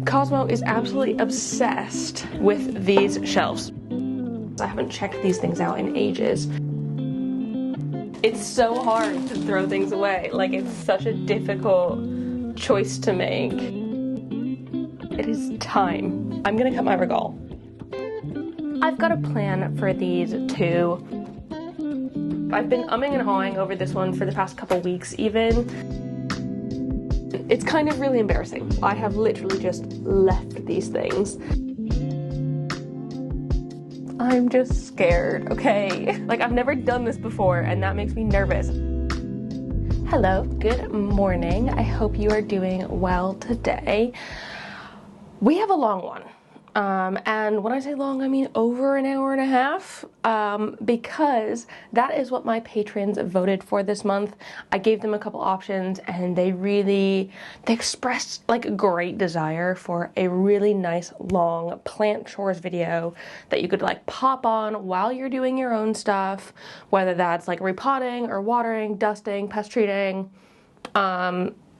Cosmo is absolutely obsessed with these shelves. I haven't checked these things out in ages. It's so hard to throw things away. Like, it's such a difficult choice to make. It is time. I'm gonna cut my regale. I've got a plan for these two. I've been umming and ahhing over this one for the past couple weeks even. It's kind of really embarrassing. I have literally just left these things. I'm just scared, okay? Like, I've never done this before and that makes me nervous. Hello, good morning. I hope you are doing well today. We have a long one. And when I say long, I mean over an hour and a half, because that is what my patrons voted for this month. I gave them a couple options and they expressed like a great desire for a really nice long plant chores video that you could like pop on while you're doing your own stuff, whether that's like repotting or watering, dusting, pest treating,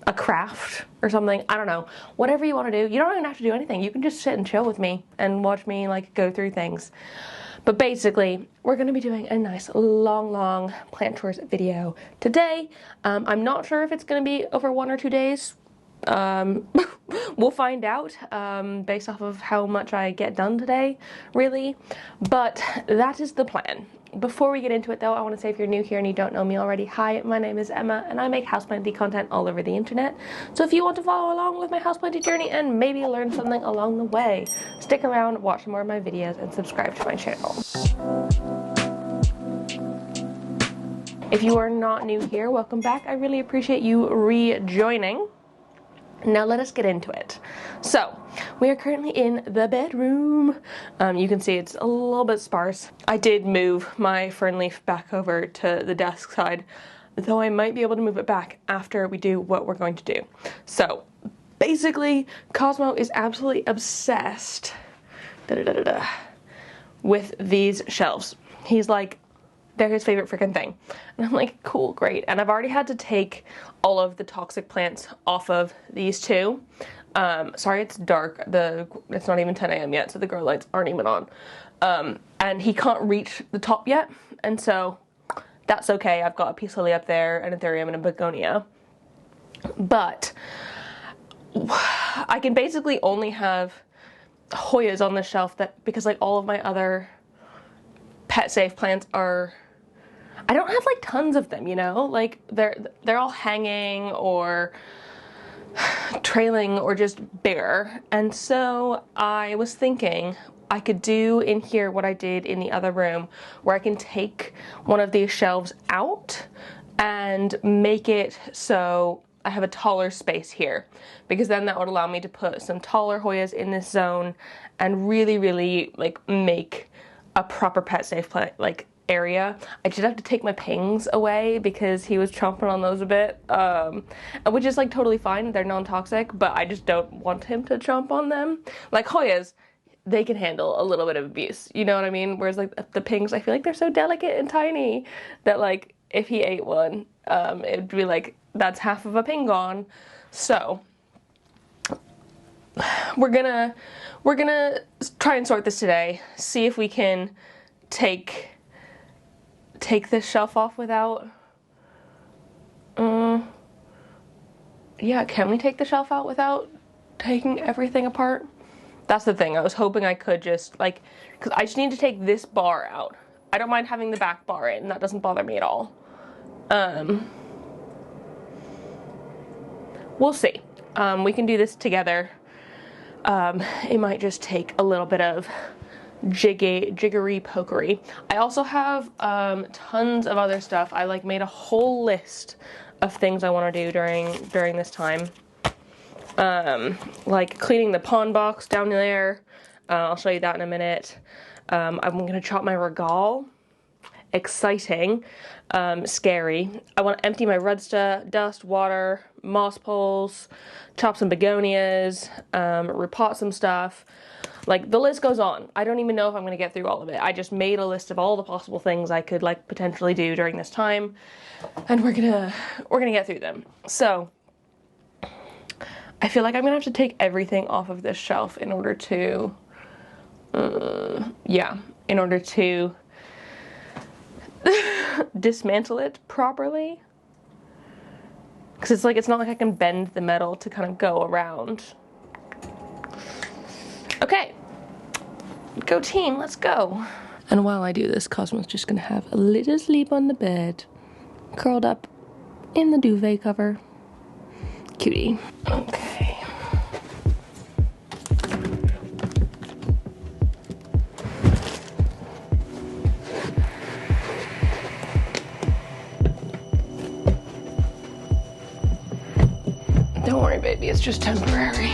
a craft or something. I don't know, whatever you want to do. You don't even have to do anything. You can just sit and chill with me and watch me like go through things. But basically, we're going to be doing a nice long plant chores video today. I'm not sure if it's going to be over 1 or 2 days. We'll find out based off of how much I get done today, really. But that is the plan. Before we get into it though, I want to say if you're new here and you don't know me already, hi, my name is Emma and I make houseplanty content all over the internet. So if you want to follow along with my houseplanty journey and maybe learn something along the way, stick around, watch more of my videos and subscribe to my channel. If you are not new here, welcome back. I really appreciate you rejoining. Now let us get into it. So, we are currently in the bedroom. You can see it's a little bit sparse. I did move my fern leaf back over to the desk side, though I might be able to move it back after we do what we're going to do. So, basically, Cosmo is absolutely obsessed with these shelves. He's like, they're his favorite freaking thing. And I'm like, cool, great. And I've already had to take all of the toxic plants off of these two. Sorry, it's dark. It's not even 10 a.m. yet, so the grow lights aren't even on. And he can't reach the top yet, and so that's okay. I've got a peace lily up there, an Anthurium, and a begonia. But I can basically only have Hoyas on the shelf because like all of my other pet safe plants are, I don't have like tons of them, you know, like they're all hanging or trailing or just bare. And so I was thinking I could do in here what I did in the other room, where I can take one of these shelves out and make it so I have a taller space here, because then that would allow me to put some taller Hoyas in this zone and really like make a proper pet safe plant like area. I did have to take my pings away because he was chomping on those a bit, which is like totally fine. They're non-toxic, but I just don't want him to chomp on them. Like Hoyas, they can handle a little bit of abuse, you know what I mean? Whereas like the pings, I feel like they're so delicate and tiny that like if he ate one, it'd be like that's half of a ping gone. So we're gonna try and sort this today, see if we can take this shelf off without, yeah, can we take the shelf out without taking everything apart? That's the thing. I was hoping I could just like, because I just need to take this bar out. I don't mind having the back bar in, that doesn't bother me at all. We'll see. We can do this together. It might just take a little bit of jiggery pokery. I also have tons of other stuff. I like made a whole list of things I want to do during this time. Like cleaning the pond box down there. I'll show you that in a minute. I'm going to chop my regale. Exciting. Scary. I want to empty my redsta, dust, water, moss poles, chop some begonias, repot some stuff. Like, the list goes on. I don't even know if I'm going to get through all of it. I just made a list of all the possible things I could, like, potentially do during this time, and we're gonna get through them. So, I feel like I'm gonna have to take everything off of this shelf in order to, in order to dismantle it properly. Because it's like, it's not like I can bend the metal to kind of go around. Okay, go team, let's go. And while I do this, Cosmo's just gonna have a little sleep on the bed, curled up in the duvet cover. Cutie. Okay. Don't worry, baby, it's just temporary.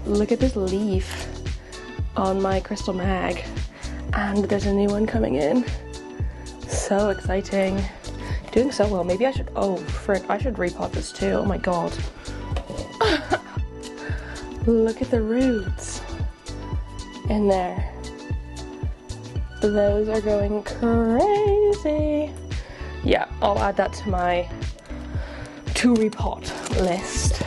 Look at this leaf on my crystal mag, and there's a new one coming in. So exciting. Doing so well. Maybe I should, oh frick, I should repot this too. Oh my god. Look at the roots in there. Those are going crazy. Yeah, I'll add that to my to repot list.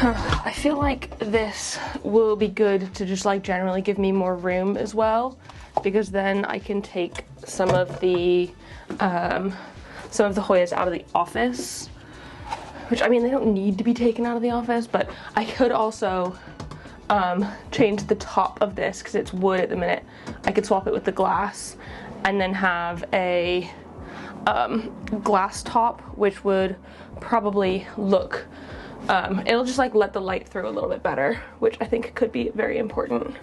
I feel like this will be good to just like generally give me more room as well, because then I can take some of the Hoyas out of the office, which, I mean, they don't need to be taken out of the office, but I could also change the top of this because it's wood at the minute. I could swap it with the glass and then have a glass top, which would probably look it'll just like let the light through a little bit better, which I think could be very important.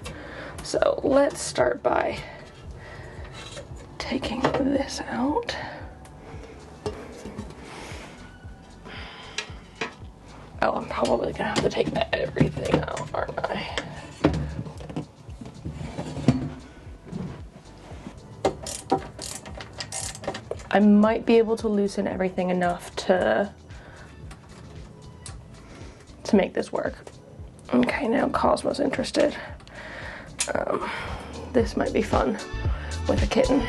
So let's start by taking this out. Oh, I'm probably gonna have to take everything out, aren't I? I might be able to loosen everything enough to make this work. Okay, now Cosmo's interested. This might be fun with a kitten.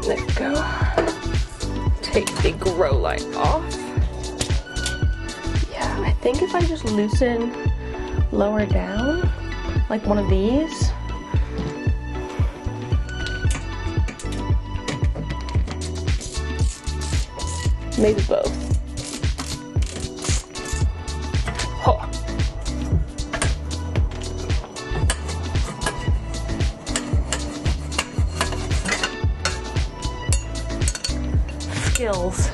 There we go. Take the grow light off. Yeah, I think if I just loosen lower down, like one of these, maybe both. Oh. Skills.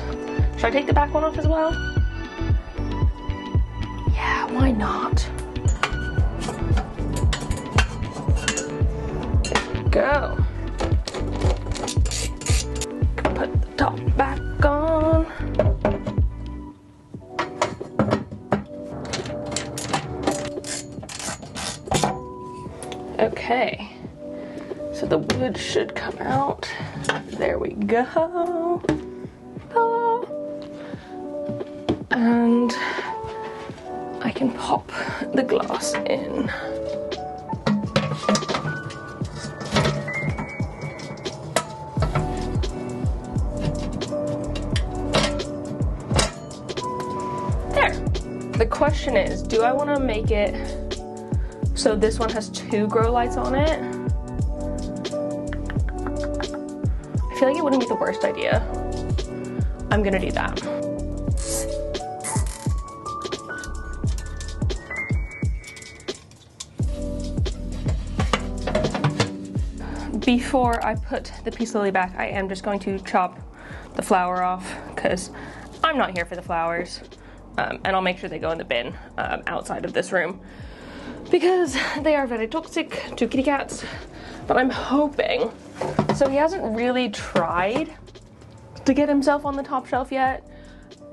Should I take the back one off as well? Yeah, why not? There we go. Put the top back on. Okay, so the wood should come out. There we go. Oh. And I can pop the glass in. The question is, do I want to make it so this one has 2 grow lights on it? I feel like it wouldn't be the worst idea. I'm gonna do that. Before I put the peace lily back, I am just going to chop the flower off because I'm not here for the flowers. And I'll make sure they go in the bin outside of this room because they are very toxic to kitty cats. But I'm hoping, so he hasn't really tried to get himself on the top shelf yet,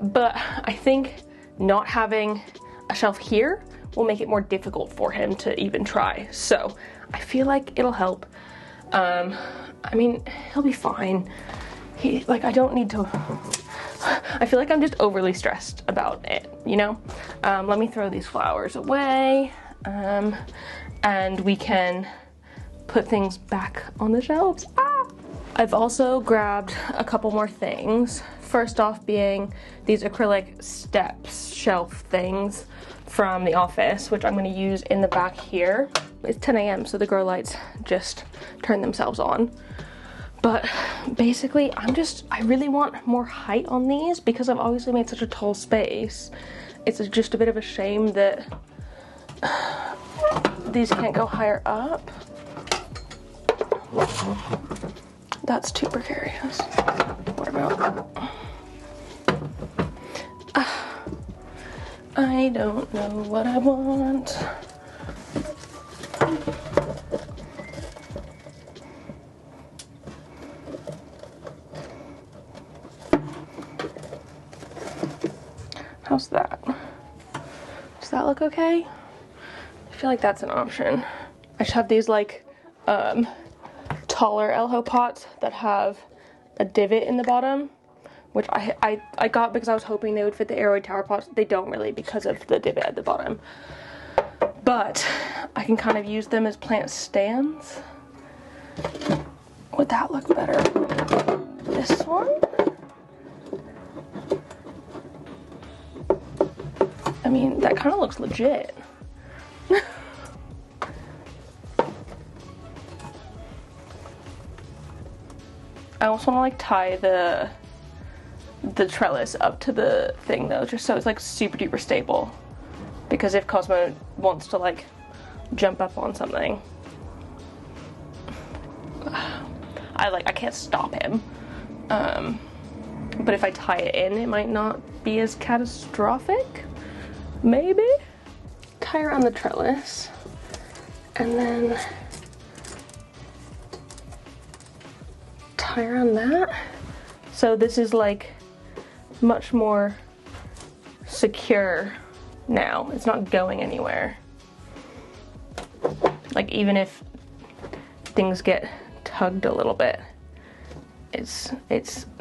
but I think not having a shelf here will make it more difficult for him to even try. So I feel like it'll help. I mean, he'll be fine. like, I don't need to, I feel like I'm just overly stressed about it, you know? Let me throw these flowers away, and we can put things back on the shelves. Ah! I've also grabbed a couple more things. First off being these acrylic steps shelf things from the office, which I'm going to use in the back here. It's 10 a.m. so the grow lights just turn themselves on. But basically I really want more height on these because I've obviously made such a tall space. It's just a bit of a shame that these can't go higher up. That's too precarious. What about? I don't know what I want. How's that? Does that look okay? I feel like that's an option. I just have these like taller elho pots that have a divot in the bottom, which I got because I was hoping they would fit the aeroid tower pots. They don't really because of the divot at the bottom. But I can kind of use them as plant stands. Would that look better? This one? I mean, that kind of looks legit. I also want to like tie the trellis up to the thing though, just so it's like super duper stable. Because if Cosmo wants to like jump up on something, I can't stop him. But if I tie it in, it might not be as catastrophic. Maybe? Tie around the trellis and then tie around that. So this is like much more secure now. It's not going anywhere. Like even if things get tugged a little bit, it's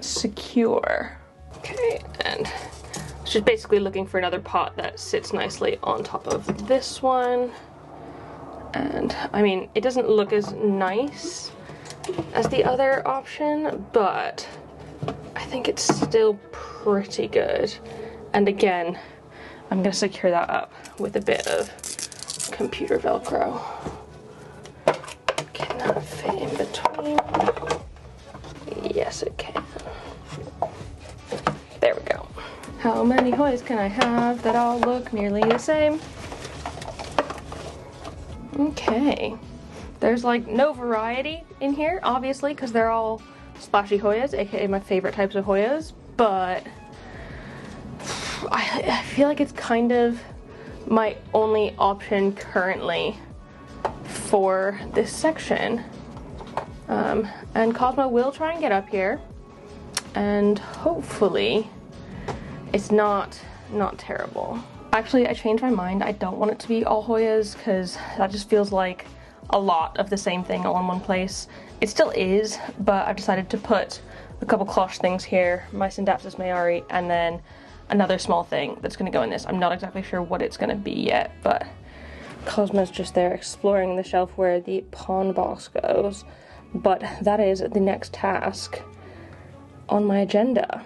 secure. Okay, and it's just basically looking for another pot that sits nicely on top of this one. And I mean, it doesn't look as nice as the other option, but I think it's still pretty good. And again, I'm gonna secure that up with a bit of computer Velcro. Can that fit in between? Yes, it can. There we go. How many Hoyas can I have that all look nearly the same? Okay. There's like no variety in here, obviously, because they're all splashy Hoyas, aka my favorite types of Hoyas, but I feel like it's kind of my only option currently for this section. And Cosmo will try and get up here, and hopefully it's not terrible. Actually, I changed my mind. I don't want it to be all Hoyas because that just feels like a lot of the same thing all in one place. It still is, but I've decided to put a couple cloche things here, my Syndapsis mayari, and then another small thing that's going to go in this. I'm not exactly sure what it's going to be yet, but Cosmo's just there exploring the shelf where the pawn box goes. But that is the next task on my agenda.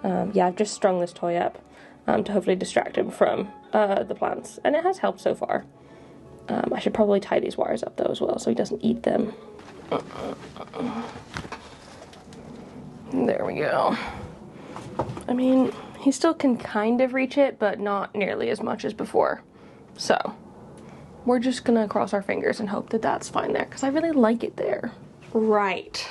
Yeah, I've just strung this toy up to hopefully distract him from the plants, and it has helped so far. I should probably tie these wires up though as well so he doesn't eat them. There we go. I mean, he still can kind of reach it, but not nearly as much as before. So we're just gonna cross our fingers and hope that that's fine there, because I really like it there. Right.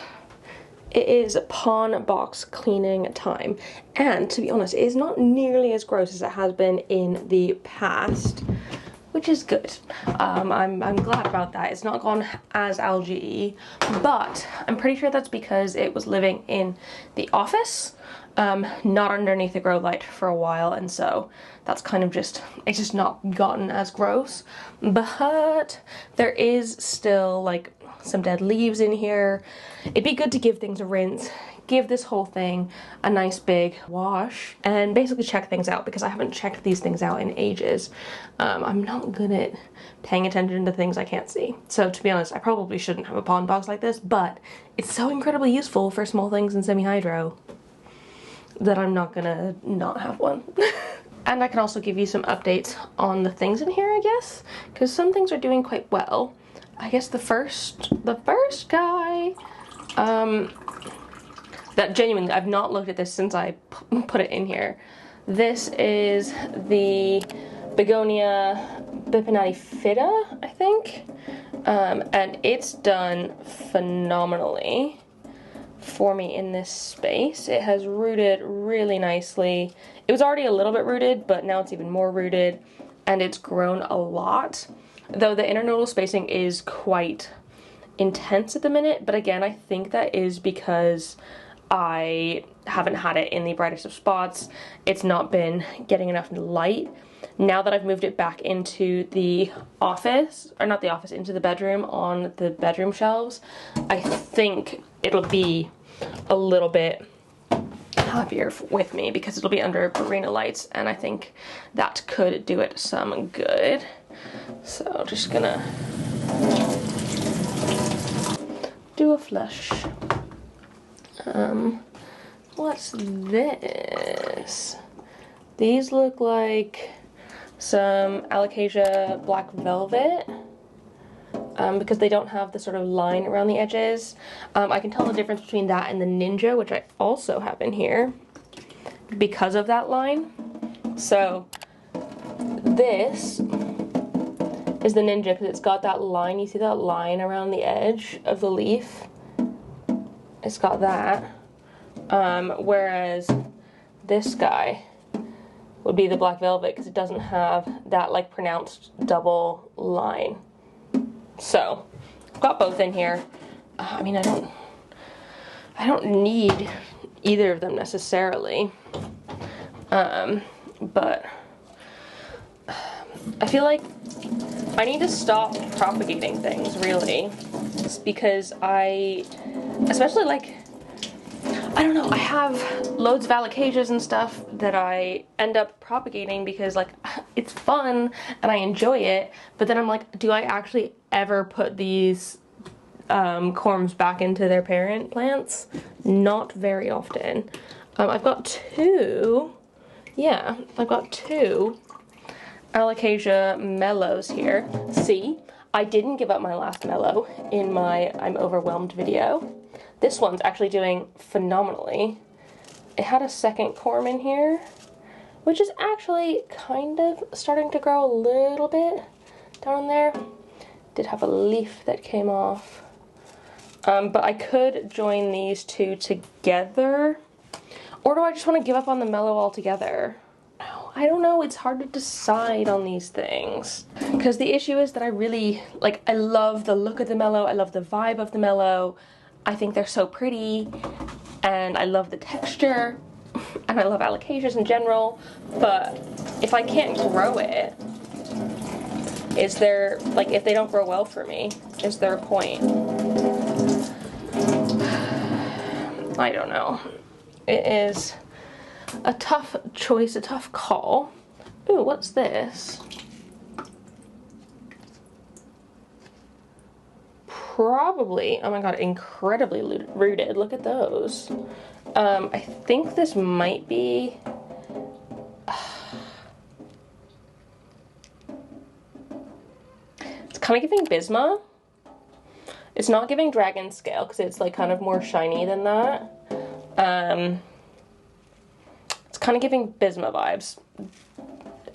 It is pawn box cleaning time, and to be honest, it is not nearly as gross as it has been in the past, which is good. I'm glad about that. It's not gone as algae, but I'm pretty sure that's because it was living in the office, not underneath the grow light for a while, and so that's kind of just, it's just not gotten as gross. But there is still like some dead leaves in here. It'd be good to give things a rinse, give this whole thing a nice big wash and basically check things out, because I haven't checked these things out in ages. I'm not good at paying attention to things I can't see. So to be honest, I probably shouldn't have a pond box like this, but it's so incredibly useful for small things in semi-hydro that I'm not gonna not have one. And I can also give you some updates on the things in here, I guess, because some things are doing quite well. I guess the first guy, that genuinely, I've not looked at this since I put it in here. This is the Begonia bipinnatifida, I think, and it's done phenomenally for me in this space. It has rooted really nicely. It was already a little bit rooted, but now it's even more rooted, and it's grown a lot. Though the internodal spacing is quite intense at the minute, but again, I think that is because I haven't had it in the brightest of spots. It's not been getting enough light. Now that I've moved it back into the office, or not the office, into the bedroom on the bedroom shelves, I think it'll be a little bit happier with me because it'll be under Barina lights, and I think that could do it some good. So just gonna do a flush. What's this? These look like some Alocasia black velvet, because they don't have the sort of line around the edges. I can tell the difference between that and the Ninja, which I also have in here, because of that line. So this is the Ninja because it's got that line. You see that line around the edge of the leaf? It's got that. Whereas this guy would be the black velvet because it doesn't have that like pronounced double line. So I've got both in here. I mean, I don't need either of them necessarily, but I feel like I need to stop propagating things, really. It's because especially like, I don't know, I have loads of Alocasias and stuff that I end up propagating because like it's fun and I enjoy it, but then I'm like, do I actually ever put these corms back into their parent plants? Not very often. I've got two Alocasia mellows here. See, I didn't give up my last mellow in my I'm overwhelmed video. This one's actually doing phenomenally. It had a second corm in here, which is actually kind of starting to grow a little bit down there. Did have a leaf that came off. But I could join these two together. Or do I just want to give up on the mellow altogether? I don't know, it's hard to decide on these things. Because the issue is that I love the look of the mellow, I love the vibe of the mellow. I think they're so pretty, and I love the texture, and I love Alocasias in general, but if I can't grow it, is there, like, if they don't grow well for me, is there a point? I don't know. It is a tough choice, a tough call. Ooh, what's this? Probably, oh my god, incredibly rooted. Look at those. I think this might be... It's kind of giving Bisma. It's not giving Dragon Scale because it's like kind of more shiny than that. It's kind of giving Bisma vibes.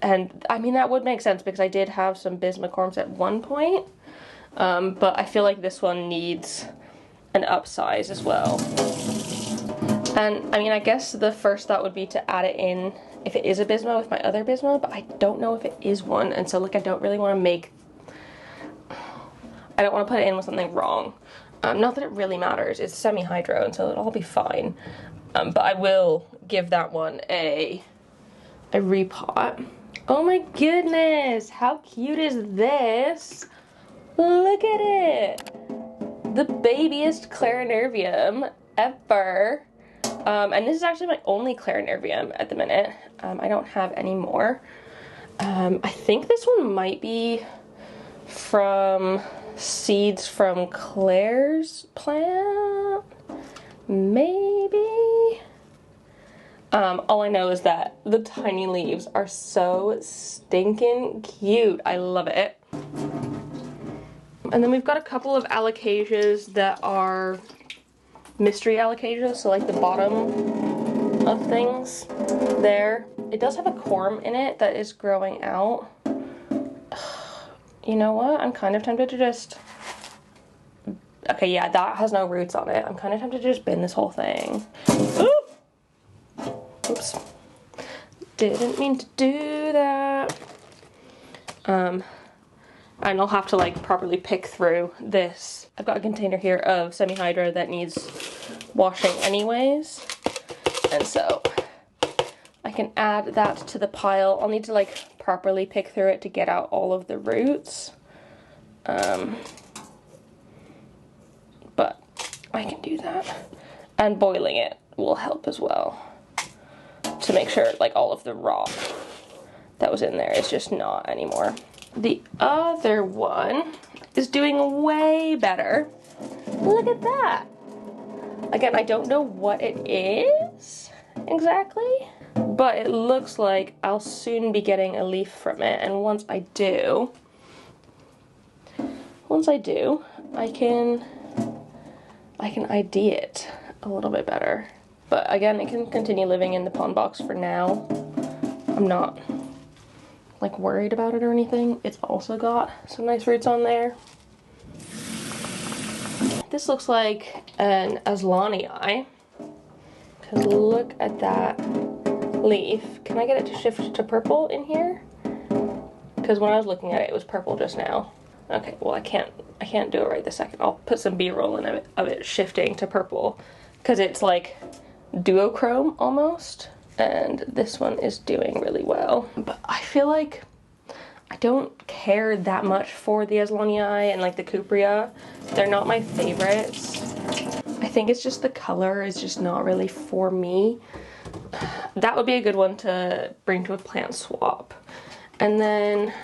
And I mean, that would make sense because I did have some Bisma corms at one point. But I feel like this one needs an upsize as well. And I mean, I guess the first thought would be to add it in if it is a Bisma with my other Bisma, but I don't know if it is one. And so like, I don't really want to put it in with something wrong. Not that it really matters. It's semi-hydro, and so it'll all be fine. But I will give that one a repot. Oh my goodness, how cute is this? Look at it! The babiest Clarinervium ever. And this is actually my only clarinarium at the minute. I don't have any more. I think this one might be from seeds from Claire's plant, maybe? All I know is that the tiny leaves are so stinking cute. I love it. And then we've got a couple of Alocasias that are mystery Alocasias, so like the bottom of things there. It does have a corm in it that is growing out. You know what? I'm kind of tempted to just... Okay, yeah, that has no roots on it. I'm kind of tempted to just bin this whole thing. Ooh! Oops. Didn't mean to do that. And I'll have to like properly pick through this. I've got a container here of semi-hydra that needs washing anyways. And so I can add that to the pile. I'll need to like properly pick through it to get out all of the roots. But I can do that. And boiling it will help as well, to make sure like all of the rock that was in there is just not anymore. The other one is doing way better. Look at that. Again, I don't know what it is exactly, but it looks like I'll soon be getting a leaf from it. And once I do, I can ID it a little bit better. But again, it can continue living in the pond box for now. I'm not like worried about it or anything. It's also got some nice roots on there. This looks like an Aslanii. Because look at that leaf. Can I get it to shift to purple in here? Because when I was looking at it, it was purple just now. Okay, well I can't do it right this second. I'll put some B-roll in of it shifting to purple. Because it's like duochrome almost. And this one is doing really well. But I feel like I don't care that much for the Aslanii and like the Cupria. They're not my favorites. I think it's just the color is just not really for me. That would be a good one to bring to a plant swap. And then,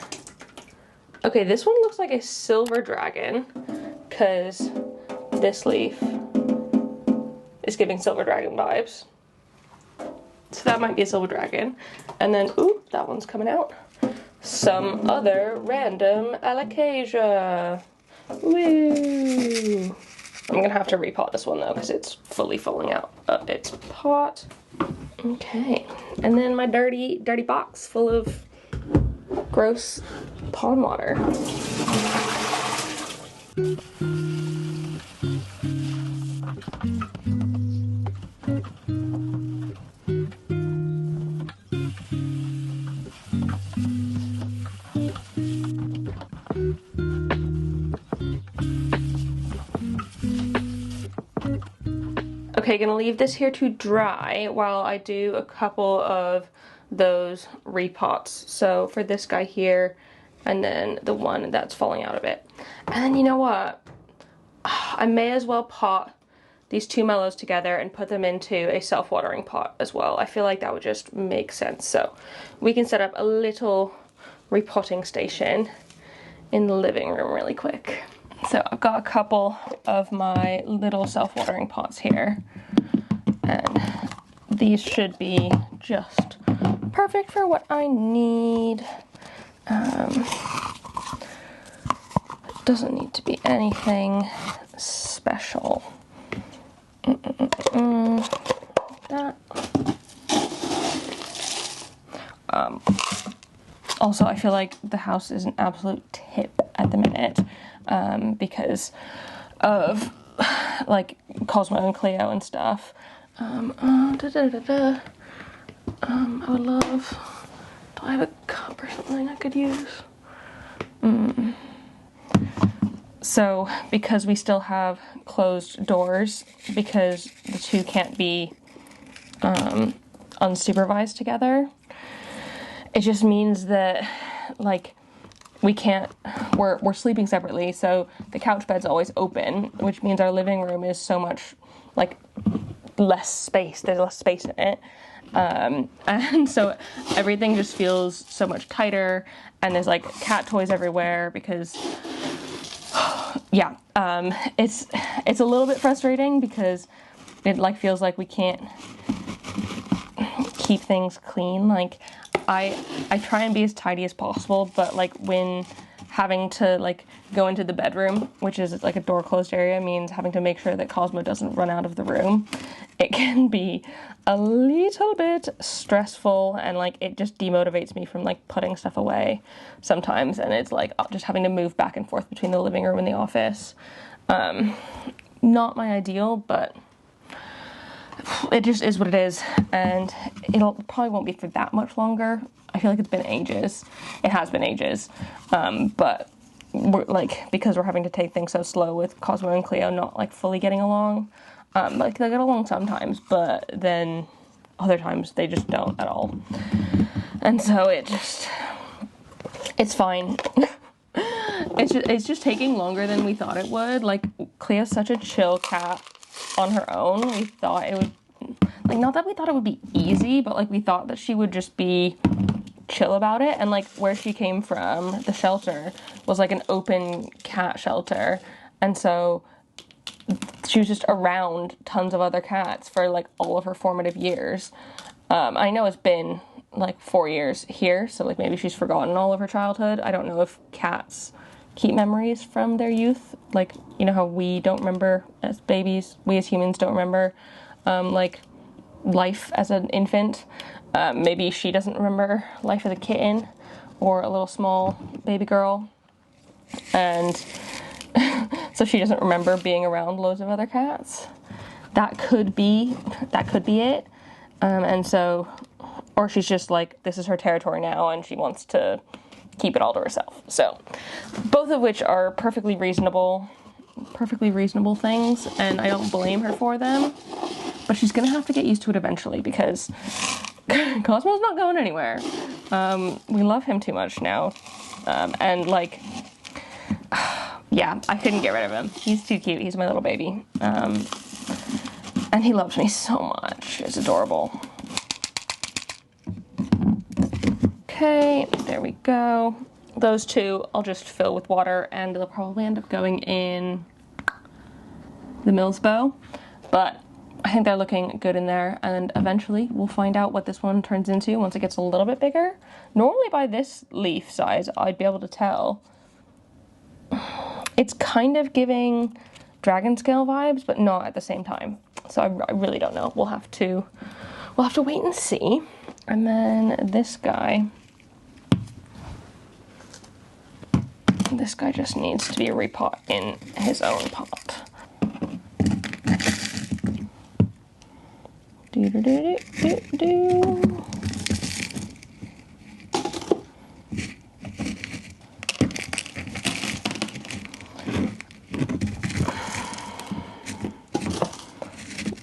okay, this one looks like a silver dragon because this leaf is giving silver dragon vibes. So that might be a silver dragon. And then, ooh, that one's coming out. Some other random Alocasia. Woo! I'm gonna have to repot this one though, because it's fully falling out of its pot. Okay, and then my dirty box full of gross pond water. Okay, gonna leave this here to dry while I do a couple of those repots. So for this guy here, and then the one that's falling out of it. And then you know what? I may as well pot these two mellows together and put them into a self-watering pot as well. I feel like that would just make sense. So we can set up a little repotting station in the living room really quick. So I've got a couple of my little self-watering pots here, and these should be just perfect for what I need. It doesn't need to be anything special. That. Also, I feel like the house is an absolute tip at the minute. Because of like Cosmo and Cleo and stuff. I would love, do I have a cup or something I could use? So because we still have closed doors, because the two can't be unsupervised together, it just means that like we can't, we're sleeping separately, so the couch bed's always open, which means our living room is so much, like, less space. There's less space in it. And so everything just feels so much tighter, and there's like cat toys everywhere because yeah, it's a little bit frustrating because it like feels like we can't keep things clean. Like I try and be as tidy as possible, but like when having to like go into the bedroom, which is like a door closed area, means having to make sure that Cosmo doesn't run out of the room, it can be a little bit stressful, and like it just demotivates me from like putting stuff away sometimes, and it's like just having to move back and forth between the living room and the office. Not my ideal, but it just is what it is, and probably won't be for that much longer. I feel like it's been ages. It has been ages, but we're like, because we're having to take things so slow with Cosmo and Cleo not like fully getting along. Like they get along sometimes, but then other times they just don't at all. And so it's fine. It's just taking longer than we thought it would. Like Cleo's such a chill cat on her own. We thought it would, like, not that we thought it would be easy, but like we thought that she would just be chill about it. And like where she came from, the shelter was like an open cat shelter, and so she was just around tons of other cats for like all of her formative years. I know it's been like 4 years here, so like maybe she's forgotten all of her childhood. I don't know if cats keep memories from their youth, like, you know how we don't remember as babies, we as humans don't remember like life as an infant. Maybe she doesn't remember life as a kitten or a little small baby girl, and so she doesn't remember being around loads of other cats. That could be it. And so, or she's just like, this is her territory now and she wants to keep it all to herself. So both of which are perfectly reasonable things, and I don't blame her for them, but she's gonna have to get used to it eventually because Cosmo's not going anywhere. We love him too much now. And like, yeah, I couldn't get rid of him. He's too cute. He's my little baby. And he loves me so much. It's adorable. Okay, there we go. Those two I'll just fill with water, and they'll probably end up going in the Mills bow. But I think they're looking good in there, and eventually we'll find out what this one turns into once it gets a little bit bigger. Normally by this leaf size, I'd be able to tell. It's kind of giving dragon scale vibes, but not at the same time. So I really don't know. We'll have to wait and see. And then this guy just needs to be a repot in his own pot. Do-do-do-do-do-do.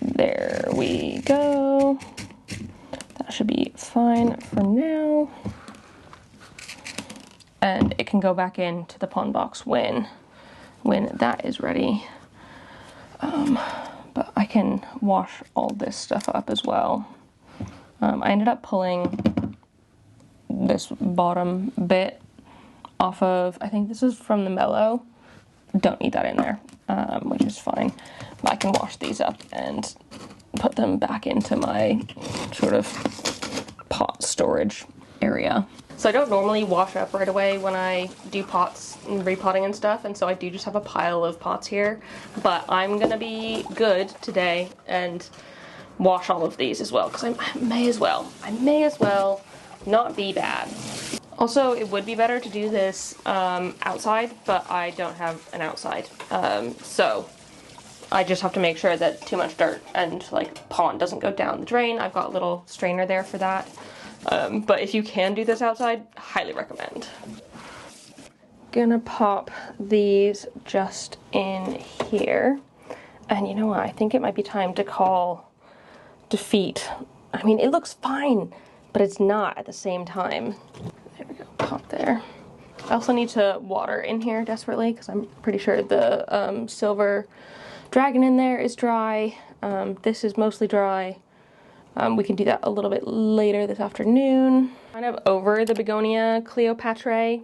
There we go. That should be fine for now. And it can go back into the pond box when that is ready. But I can wash all this stuff up as well. I ended up pulling this bottom bit off of, I think this is from the Mellow. Don't need that in there, which is fine. But I can wash these up and put them back into my sort of pot storage area. So I don't normally wash up right away when I do pots and repotting and stuff, and so I do just have a pile of pots here. But I'm gonna be good today and wash all of these as well, because I may as well not be bad. Also, it would be better to do this outside, but I don't have an outside. So I just have to make sure that too much dirt and like pond doesn't go down the drain. I've got a little strainer there for that. But if you can do this outside, highly recommend. Gonna pop these just in here. And you know what? I think it might be time to call defeat. I mean, it looks fine, but it's not at the same time. There we go, pop there. I also need to water in here desperately because I'm pretty sure the silver dragon in there is dry. This is mostly dry. We can do that a little bit later this afternoon. Kind of over the begonia Cleopatra.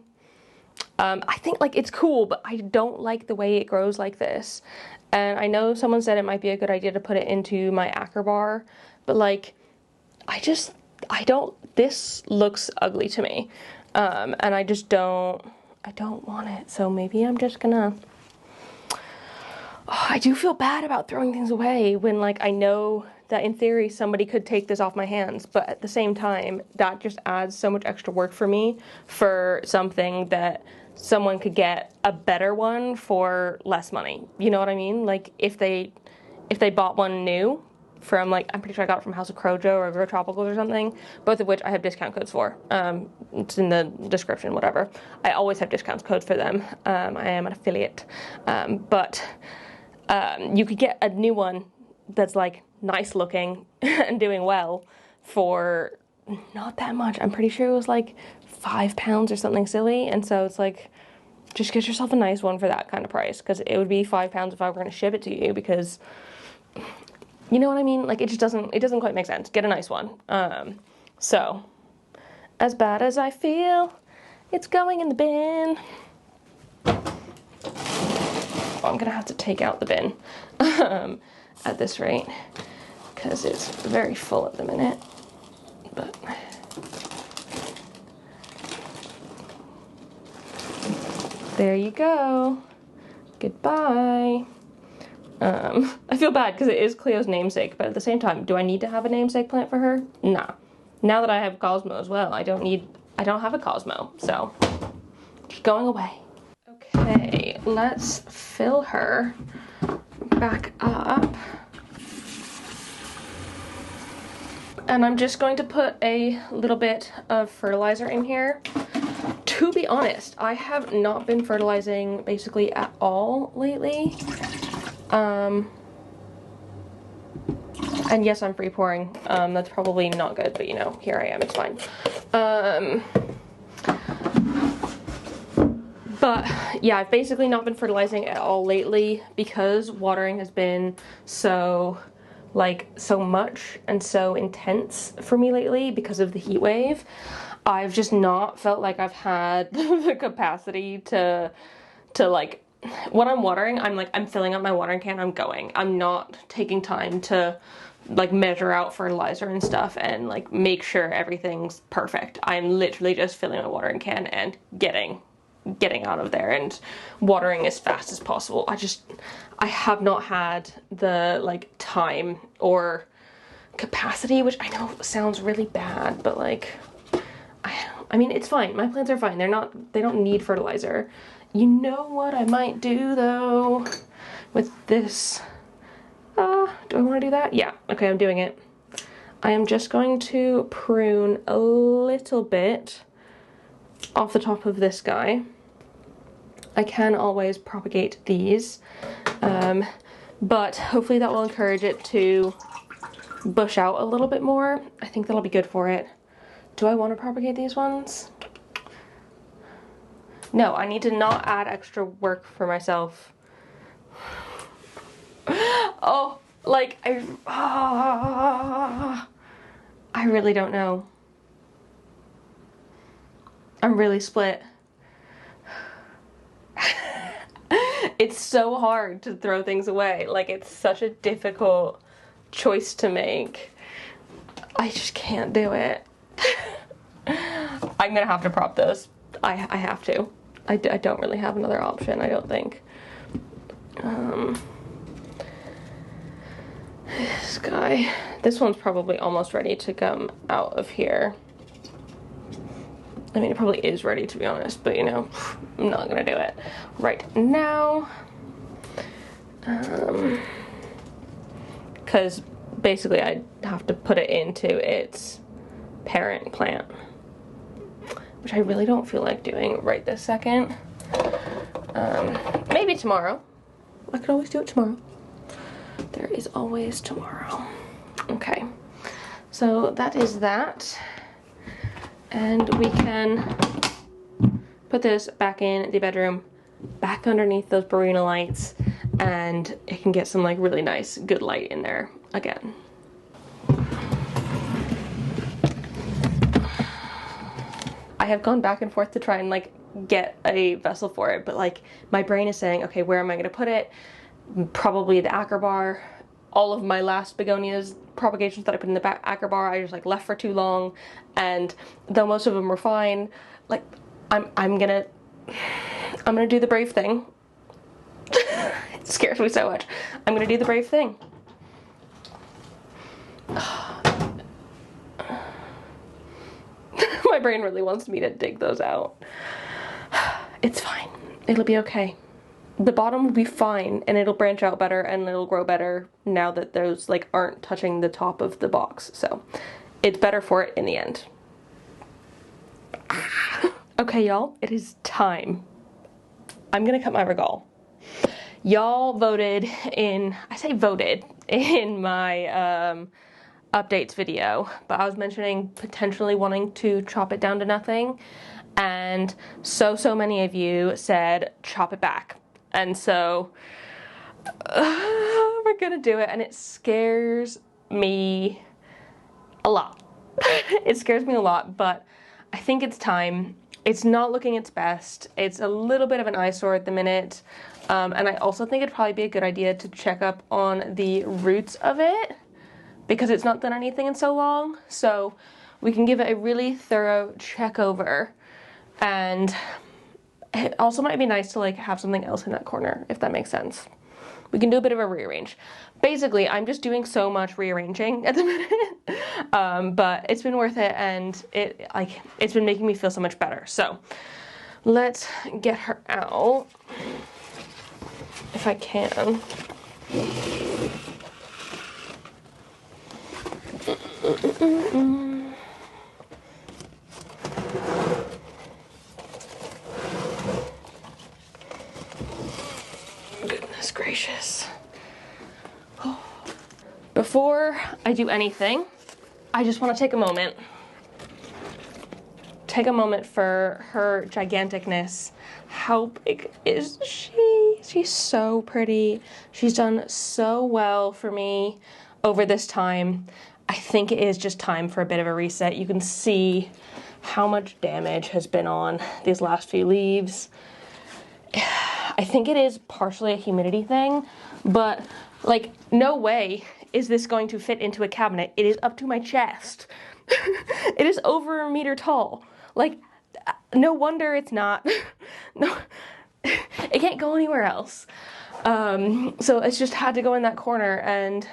I think like it's cool, but I don't like the way it grows like this. And I know someone said it might be a good idea to put it into my acre bar, but like, this looks ugly to me. And I don't want it. So maybe I'm just gonna, I do feel bad about throwing things away when like I know that in theory somebody could take this off my hands, but at the same time that just adds so much extra work for me for something that someone could get a better one for less money. You know what I mean? Like if they bought one new from like, I'm pretty sure I got it from House of Crojo or Grow Tropicals or something, both of which I have discount codes for. It's in the description, whatever. I always have discount codes for them. I am an affiliate. But you could get a new one that's like nice looking and doing well for not that much. I'm pretty sure it was like £5 or something silly. And so it's like, just get yourself a nice one for that kind of price, because it would be £5 if I were going to ship it to you, because you know what I mean? Like it doesn't quite make sense. Get a nice one. So as bad as I feel, it's going in the bin. I'm gonna have to take out the bin at this rate, because it's very full at the minute. But there you go. Goodbye. I feel bad because it is Cleo's namesake, but at the same time, do I need to have a namesake plant for her? Nah. Now that I have Cosmo as well, I don't have a Cosmo, so just going away. Okay, let's fill her back up. And I'm just going to put a little bit of fertilizer in here. To be honest, I have not been fertilizing basically at all lately. And yes, I'm free pouring. That's probably not good, but you know, here I am, it's fine. But yeah, I've basically not been fertilizing at all lately because watering has been so much and so intense for me lately because of the heat wave. I've just not felt like I've had the capacity to like, when I'm watering, I'm filling up my watering can, I'm going. I'm not taking time to like measure out fertilizer and stuff and like make sure everything's perfect. I'm literally just filling my watering can and getting out of there and watering as fast as possible. I have not had the like time or capacity, which I know sounds really bad, but like, I mean, it's fine. My plants are fine. They don't need fertilizer. You know what I might do though with this? Do I want to do that? Yeah, okay, I'm doing it. I am just going to prune a little bit off the top of this guy. I can always propagate these, but hopefully that will encourage it to bush out a little bit more. I think that'll be good for it. Do I want to propagate these ones? No, I need to not add extra work for myself. Oh, like, I really don't know. I'm really split. It's so hard to throw things away. Like, it's such a difficult choice to make. I just can't do it. I'm gonna have to prop those. I have to. I don't really have another option, I don't think. This guy. This one's probably almost ready to come out of here. I mean, it probably is ready, to be honest, but you know, I'm not gonna do it right now. Because basically I have to put it into its parent plant, which I really don't feel like doing right this second. Maybe tomorrow. I could always do it tomorrow. There is always tomorrow. Okay, so that is that. And we can put this back in the bedroom, back underneath those Barina lights, and it can get some like really nice, good light in there again. I have gone back and forth to try and like get a vessel for it, but like my brain is saying, okay, where am I gonna put it? Probably the acar bar. All of my last begonias propagations that I put in the back acar bar, I just like left for too long, and though most of them were fine, like I'm gonna do the brave thing. It scares me so much. I'm gonna do the brave thing. My brain really wants me to dig those out. It's fine. It'll be okay. The bottom will be fine, and it'll branch out better and it'll grow better now that those like aren't touching the top of the box. So it's better for it in the end. Okay, y'all, it is time. I'm gonna cut my regale. Y'all voted in, I say voted, in my updates video, but I was mentioning potentially wanting to chop it down to nothing, and so many of you said chop it back, and so we're gonna do it, and it scares me a lot. It scares me a lot, but I think it's time. It's not looking its best. It's a little bit of an eyesore at the minute, and I also think it'd probably be a good idea to check up on the roots of it, because it's not done anything in so long. So we can give it a really thorough check over, and it also might be nice to like have something else in that corner, if that makes sense. We can do a bit of a rearrange. Basically, I'm just doing so much rearranging at the minute, but it's been worth it, and it's been making me feel so much better. So let's get her out if I can. Goodness gracious. Before I do anything, I just want to take a moment. Take a moment for her giganticness. How big is she? She's so pretty. She's done so well for me over this time. I think it is just time for a bit of a reset. You can see how much damage has been on these last few leaves. I think it is partially a humidity thing, but like no way is this going to fit into a cabinet. It is up to my chest. It is over a meter tall. Like, no wonder it's not. No, it can't go anywhere else. So it's just had to go in that corner, and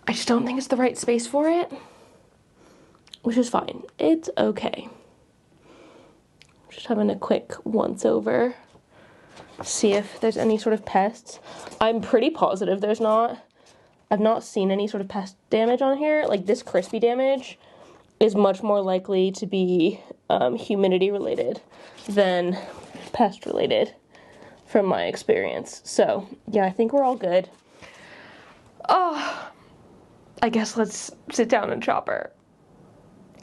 I just don't think it's the right space for it, which is fine. It's okay. Just having a quick once over, see if there's any sort of pests. I'm pretty positive there's not. I've not seen any sort of pest damage on here. Like, this crispy damage is much more likely to be humidity related than pest related from my experience. So yeah, I think we're all good. Oh, I guess let's sit down and chop her.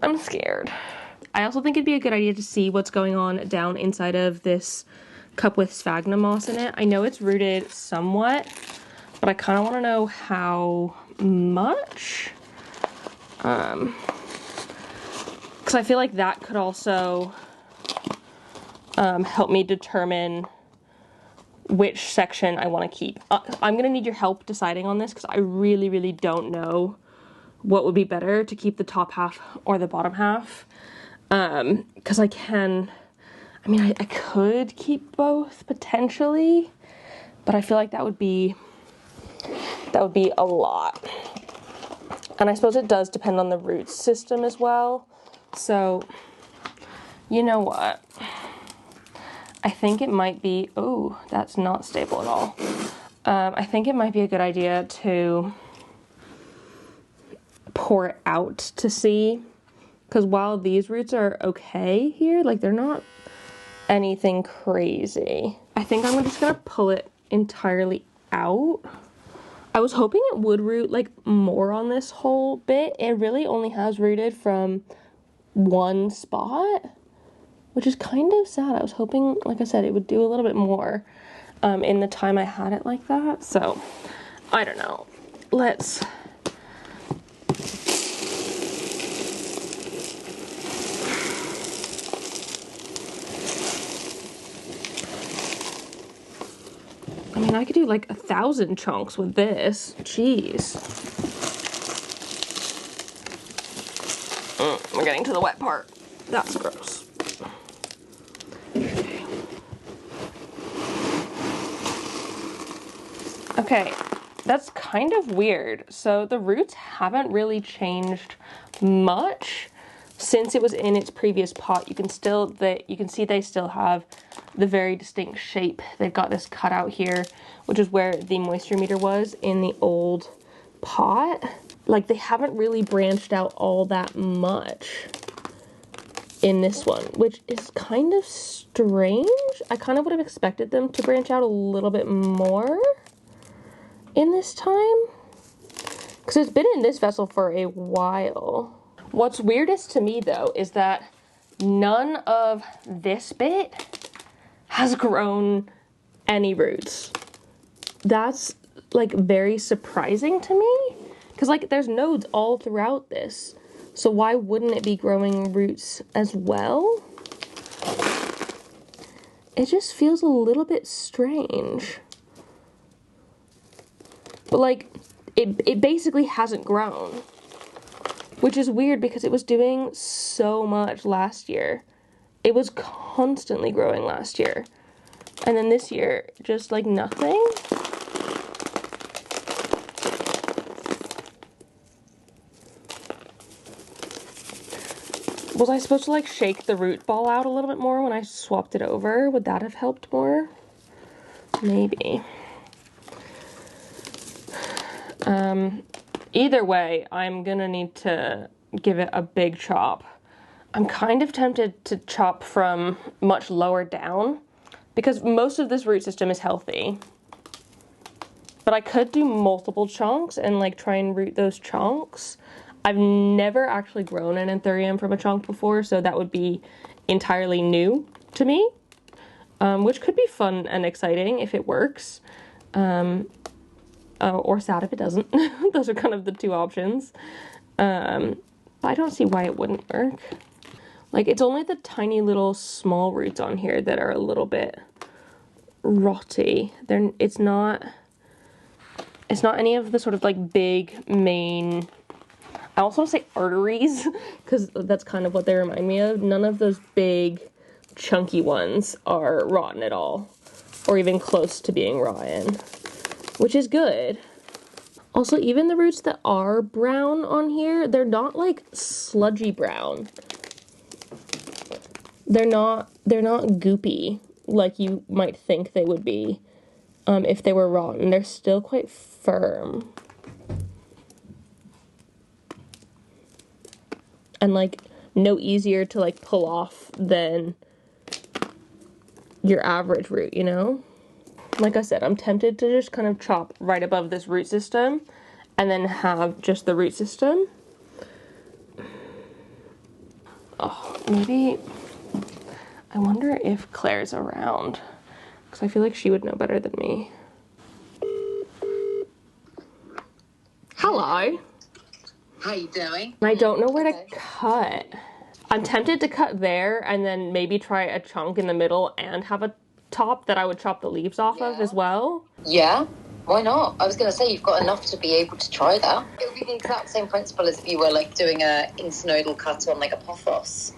I'm scared. I also think it'd be a good idea to see what's going on down inside of this cup with sphagnum moss in it. I know it's rooted somewhat, but I kind of want to know how much. Because I feel like that could also help me determine which section I want to keep. I'm going to need your help deciding on this, because I really don't know what would be better to keep the top half or the bottom half. Because I could keep both potentially, but I feel like that would be a lot. And I suppose it does depend on the root system as well. So, you know what? I think it might be, oh, that's not stable at all. I think it might be a good idea to pour it out to see, because while these roots are okay here, like they're not anything crazy. I think I'm just gonna pull it entirely out. I was hoping it would root like more on this whole bit. It really only has rooted from one spot, which is kind of sad. I was hoping, like I said, it would do a little bit more. in the time I had it like that. So I don't know. Let's I mean, I could do like 1,000 chunks with this. Jeez. We're getting to the wet part. That's gross. Okay, that's kind of weird. So the roots haven't really changed much since it was in its previous pot. You can see they still have the very distinct shape. They've got this cutout here, which is where the moisture meter was in the old pot. Like, they haven't really branched out all that much in this one, which is kind of strange. I kind of would have expected them to branch out a little bit more in this time, because it's been in this vessel for a while. What's weirdest to me though is that none of this bit has grown any roots. That's like very surprising to me, because like there's nodes all throughout this, so why wouldn't it be growing roots as well? It just feels a little bit strange. But like it basically hasn't grown, which is weird because it was doing so much last year. It was constantly growing last year. And then this year, just like nothing. Was I supposed to like shake the root ball out a little bit more when I swapped it over? Would that have helped more? Maybe. Either way, I'm gonna need to give it a big chop. I'm kind of tempted to chop from much lower down because most of this root system is healthy. But I could do multiple chunks and like try and root those chunks. I've never actually grown an Anthurium from a chunk before, so that would be entirely new to me, which could be fun and exciting if it works. Or sad if it doesn't. Those are kind of the two options. I don't see why it wouldn't work. Like, it's only the tiny little small roots on here that are a little bit rotty. It's not any of the sort of like big main, I also want to say arteries, because that's kind of what they remind me of. None of those big chunky ones are rotten at all, or even close to being rotten, which is good. Also, even the roots that are brown on here, they're not like sludgy brown. They're not goopy like you might think they would be if they were rotten. They're still quite firm. And like no easier to like pull off than your average root, you know? Like I said, I'm tempted to just kind of chop right above this root system and then have just the root system. Oh, maybe, I wonder if Claire's around, because I feel like she would know better than me. Hello. How you doing? I don't know where to cut. I'm tempted to cut there and then maybe try a chunk in the middle and have a top that I would chop the leaves off of as well. Yeah, why not? I was going to say, you've got enough to be able to try that. It would be the exact same principle as if you were like doing a internodal cut on like a pothos.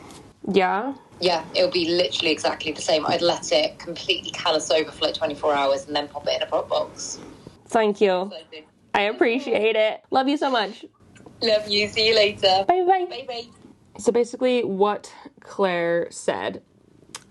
Yeah? Yeah, it would be literally exactly the same. I'd let it completely callus over for like 24 hours and then pop it in a prop box. Thank you. I appreciate it. Love you so much. Love you. See you later. Bye bye. Bye bye. So basically what Claire said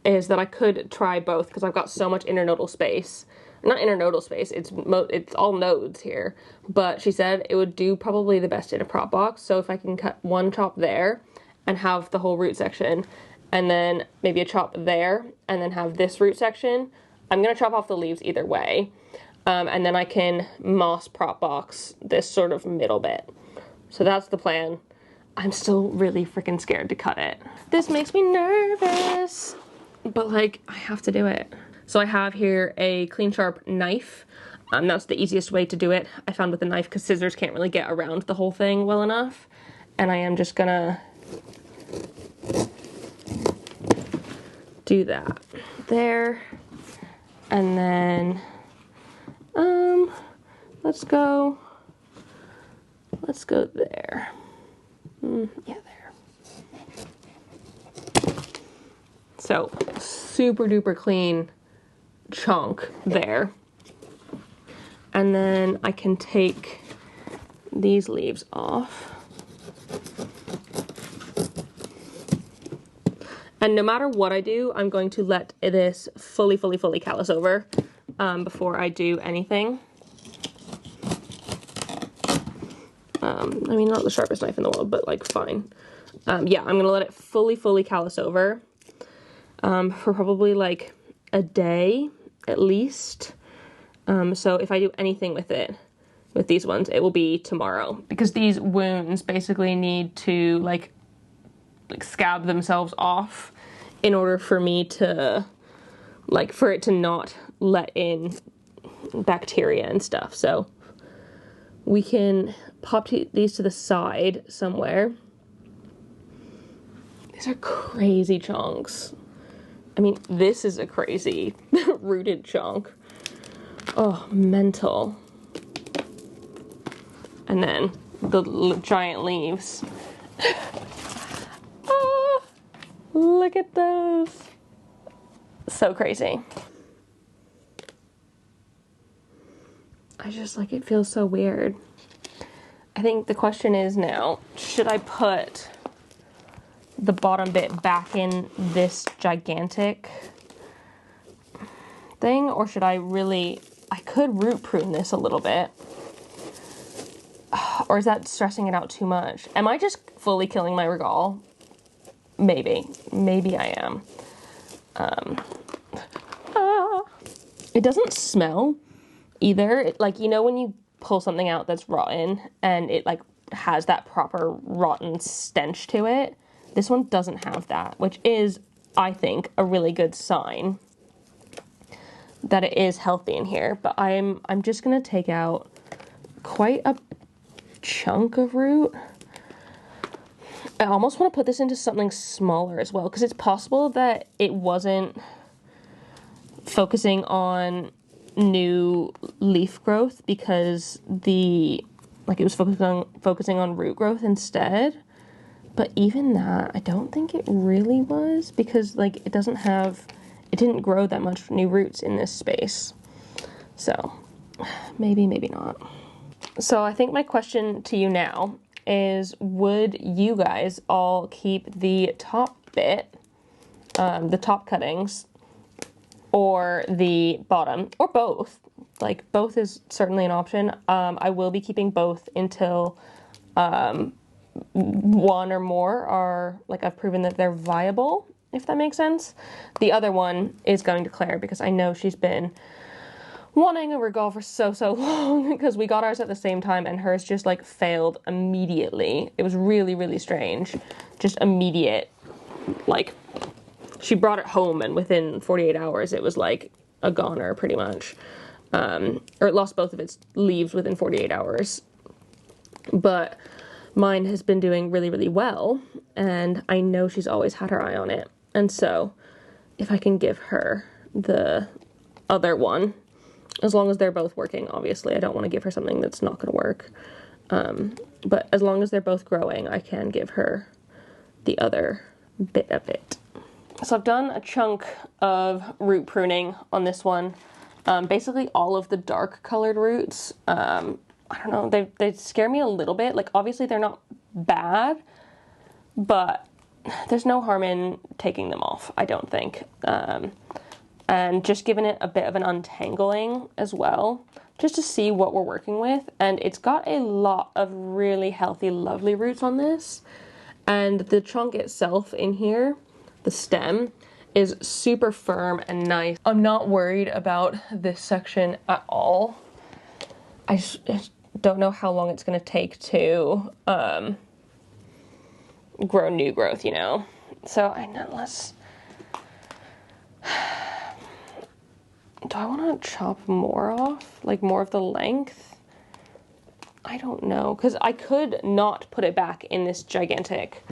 is that I could try both because I've got so much internodal space. Not internodal space, it's all nodes here. But she said it would do probably the best in a prop box. So if I can cut one chop there and have the whole root section, and then maybe a chop there, and then have this root section, I'm going to chop off the leaves either way. And then I can moss prop box this sort of middle bit. So that's the plan. I'm still really freaking scared to cut it. This makes me nervous, but like I have to do it. So I have here a clean sharp knife. That's the easiest way to do it, I found, with a knife, because scissors can't really get around the whole thing well enough. And I am just gonna do that there. And then, let's go there. Yeah, there. So, super duper clean chunk there. And then I can take these leaves off. And no matter what I do, I'm going to let this fully callus over before I do anything. I mean, not the sharpest knife in the world, but like fine. Yeah, I'm gonna let it fully callus over for probably like a day at least. So if I do anything with it, with these ones, it will be tomorrow, because these wounds basically need to like scab themselves off in order for me to, like, for it to not let in bacteria and stuff. So we can pop these to the side somewhere. These are crazy chunks. I mean, this is a crazy rooted chunk. Oh, mental. And then the giant leaves. Oh, look at those. So crazy. I just, like, it feels so weird. I think the question is now, should I put the bottom bit back in this gigantic thing, or should I really, I could root prune this a little bit. Or is that stressing it out too much? Am I just fully killing my regale? Maybe. Maybe I am. It doesn't smell either. It, like, you know when you pull something out that's rotten and it like has that proper rotten stench to it? This one doesn't have that, which is, I think, a really good sign that it is healthy in here. But I'm just gonna take out quite a chunk of root. I almost want to put this into something smaller as well, because it's possible that it wasn't focusing on new leaf growth because it was focusing on root growth instead. But even that, I don't think it really was, because like it didn't grow that much new roots in this space. So maybe not. So I think my question to you now is, would you guys all keep the top bit, the top cuttings, or the bottom, or both? Like, both is certainly an option. I will be keeping both until one or more are, like, I've proven that they're viable, if that makes sense. The other one is going to Claire, because I know she's been wanting a regale for so long, because we got ours at the same time and hers just like failed immediately. It was really strange. Just immediate. Like, she brought it home and within 48 hours it was like a goner pretty much. Or it lost both of its leaves within 48 hours. But mine has been doing really well, and I know she's always had her eye on it. And so if I can give her the other one, as long as they're both working, obviously. I don't want to give her something that's not going to work. But as long as they're both growing, I can give her the other bit of it. So I've done a chunk of root pruning on this one. Basically all of the dark colored roots. I don't know, they scare me a little bit. Like, obviously they're not bad, but there's no harm in taking them off, I don't think. And just giving it a bit of an untangling as well, just to see what we're working with. And it's got a lot of really healthy, lovely roots on this. And the chunk itself in here, the stem, is super firm and nice. I'm not worried about this section at all. I just don't know how long it's going to take to grow new growth, you know? So I know, Do I want to chop more off? Like more of the length? I don't know, because I could not put it back in this gigantic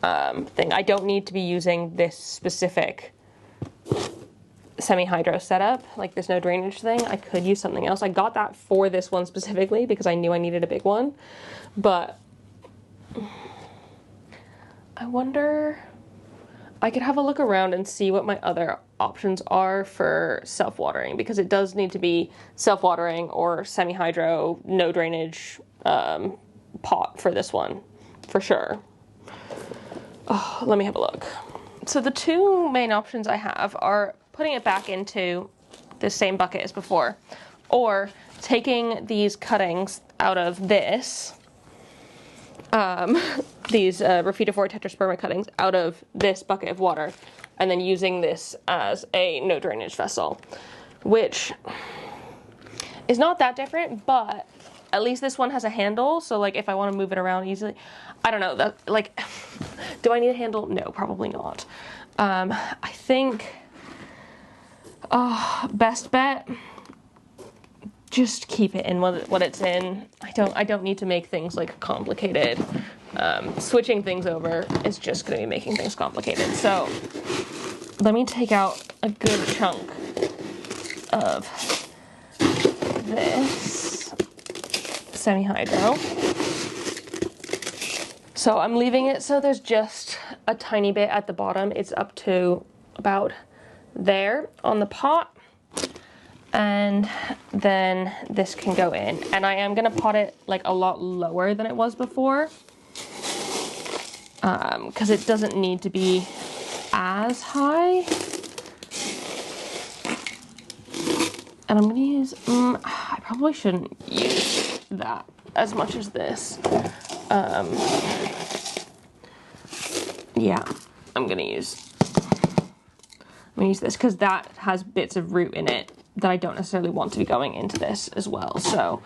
thing. I don't need to be using this specific semi-hydro setup, like this no drainage thing. I could use something else. I got that for this one specifically because I knew I needed a big one, but I wonder, I could have a look around and see what my other options are for self-watering, because it does need to be self-watering or semi-hydro, no drainage pot for this one, for sure. Oh, let me have a look. So the two main options I have are putting it back into the same bucket as before, or taking these cuttings out of this, these Raphidophora tetrasperma cuttings out of this bucket of water, and then using this as a no drainage vessel, which is not that different, but at least this one has a handle, so like if I want to move it around easily, I don't know, that, like, do I need a handle? No, probably not. I think, best bet, just keep it in what it's in. I don't need to make things like complicated. Switching things over is just going to be making things complicated. So let me take out a good chunk of this semi-hydro. So I'm leaving it so there's just a tiny bit at the bottom. It's up to about there on the pot. And then this can go in. And I am gonna pot it like a lot lower than it was before, because it doesn't need to be as high. And I'm gonna use, I probably shouldn't use that as much as this. Yeah, I'm gonna use this because that has bits of root in it that I don't necessarily want to be going into this as well. So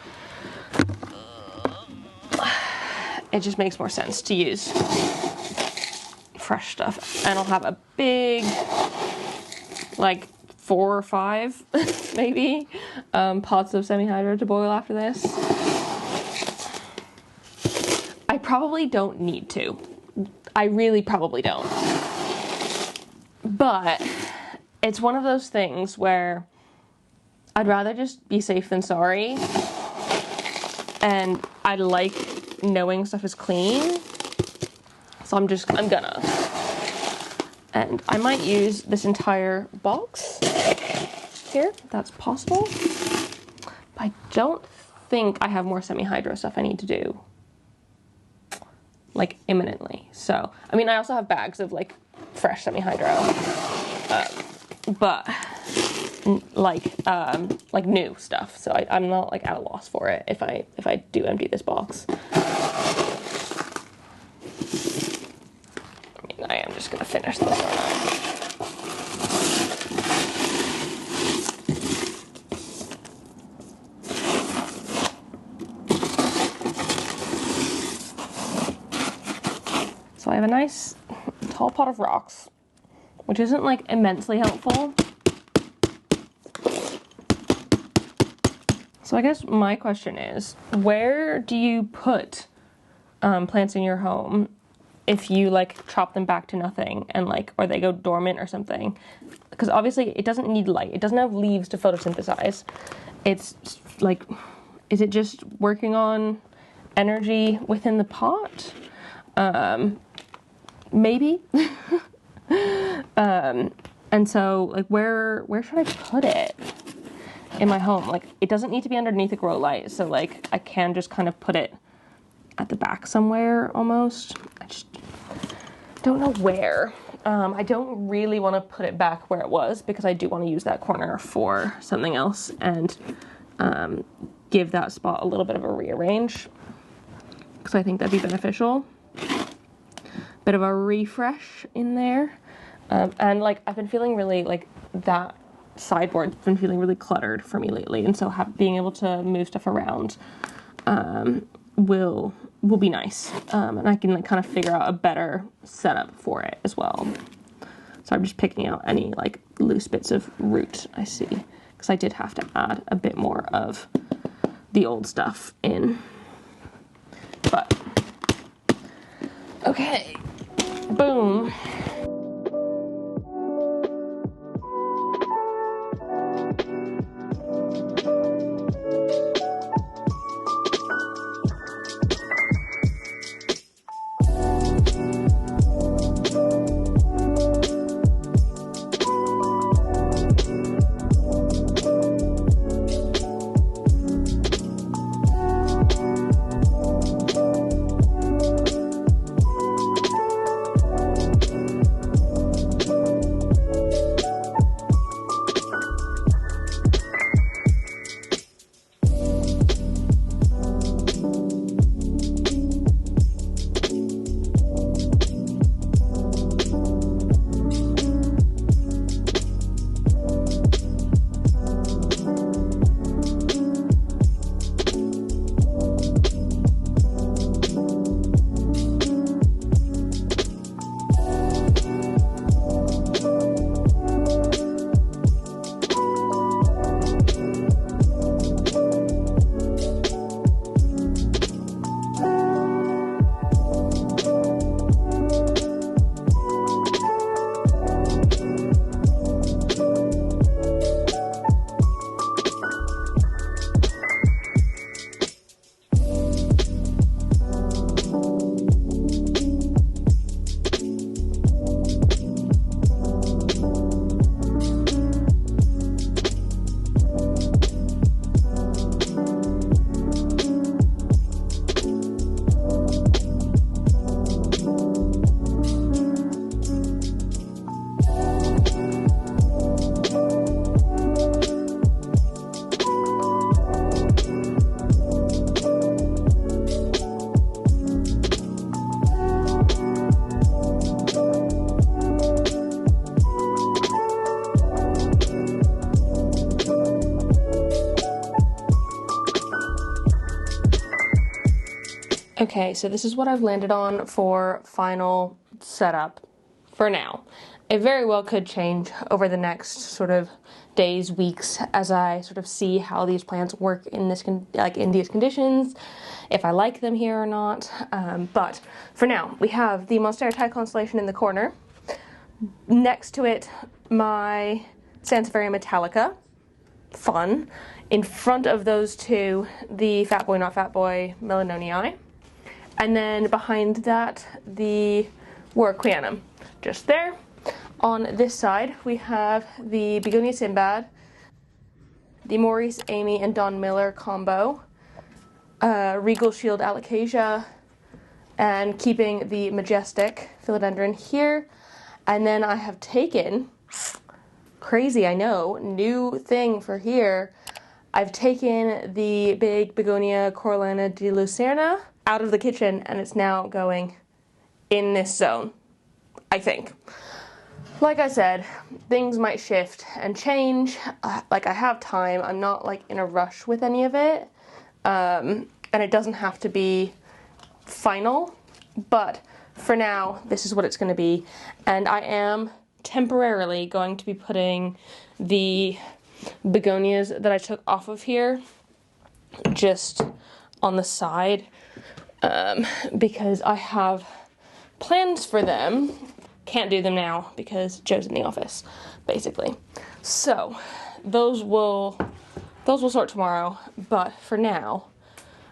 it just makes more sense to use fresh stuff. And I'll have a big, like 4 or 5 maybe pots of semi-hydro to boil after this. I probably don't need to. I really probably don't. But it's one of those things where I'd rather just be safe than sorry. And I like knowing stuff is clean. So I'm gonna. And I might use this entire box here, if that's possible. But I don't think I have more semi-hydro stuff I need to do, like, imminently. So, I mean, I also have bags of, like, fresh semi-hydro, but, like new stuff. So I'm not, like, at a loss for it if I do empty this box. I mean, I am just gonna finish this one. So I have a nice tall pot of rocks, which isn't like immensely helpful. So I guess my question is, where do you put plants in your home if you like chop them back to nothing and like, or they go dormant or something? Because obviously it doesn't need light. It doesn't have leaves to photosynthesize. It's like, is it just working on energy within the pot? Maybe. And so like where should I put it in my home? Like, it doesn't need to be underneath a grow light, so like I can just kind of put it at the back somewhere almost. I just don't know where. I don't really want to put it back where it was because I do want to use that corner for something else and give that spot a little bit of a rearrange, because I think that'd be beneficial. Bit of a refresh in there. And like I've been feeling really like that sideboard's been feeling really cluttered for me lately, and so being able to move stuff around will be nice, and I can like kind of figure out a better setup for it as well. So I'm just picking out any like loose bits of root I see, because I did have to add a bit more of the old stuff in. But, okay, boom. Okay, so this is what I've landed on for final setup for now. It very well could change over the next sort of days, weeks, as I sort of see how these plants work in this in these conditions, if I like them here or not. But for now, we have the Monstera constellation in the corner. Next to it, my Sansevieria metallica. Fun. In front of those two, the Fat Boy Not Fat Boy Melanonii. And then behind that, the Warwickwianum, just there. On this side, we have the Begonia Sinbad, the Maurice, Amy, and Don Miller combo, Regal Shield Alocasia, and keeping the Majestic Philodendron here. And then I have taken, crazy I know, new thing for here, I've taken the big Begonia Coralina de Lucerna out of the kitchen, and it's now going in this zone, I think. Like I said, things might shift and change. Like, I have time. I'm not, like, in a rush with any of it. And it doesn't have to be final. But for now, this is what it's going to be. And I am temporarily going to be putting the begonias that I took off of here just on the side. Because I have plans for them. Can't do them now because Joe's in the office, basically. So those will sort tomorrow, but for now,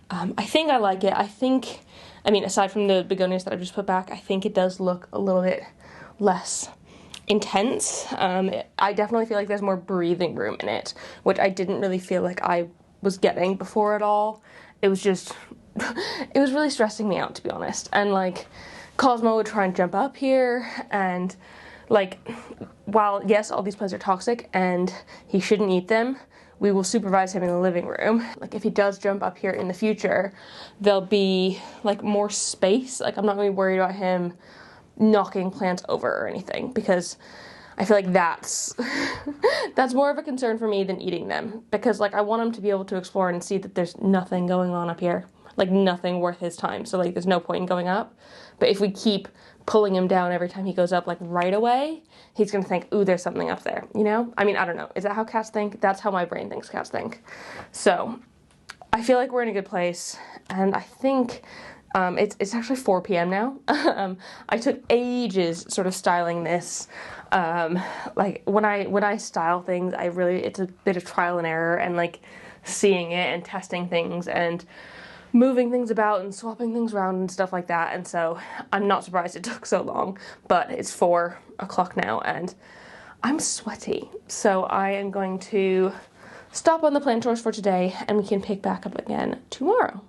I think I like it. I mean, aside from the begonias that I just put back, I think it does look a little bit less intense. I definitely feel like there's more breathing room in it, which I didn't really feel like I was getting before at all. It was just, it was really stressing me out, to be honest. And, like, Cosmo would try and jump up here, and, like, while, yes, all these plants are toxic and he shouldn't eat them, we will supervise him in the living room. Like, if he does jump up here in the future, there'll be, like, more space. Like, I'm not going to be worried about him knocking plants over or anything, because I feel like that's more of a concern for me than eating them, because, like, I want him to be able to explore and see that there's nothing going on up here, like, nothing worth his time, so, like, there's no point in going up. But if we keep pulling him down every time he goes up, like right away, he's gonna think, ooh, there's something up there, you know? I mean, I don't know. Is that how cats think? That's how my brain thinks cats think. So I feel like we're in a good place, and I think it's actually 4 p.m. now. I took ages sort of styling this. Like when I style things, it's a bit of trial and error, and like seeing it and testing things and moving things about and swapping things around and stuff like that. And so I'm not surprised it took so long, but it's 4 o'clock now and I'm sweaty. So I am going to stop on the plant chores for today and we can pick back up again tomorrow.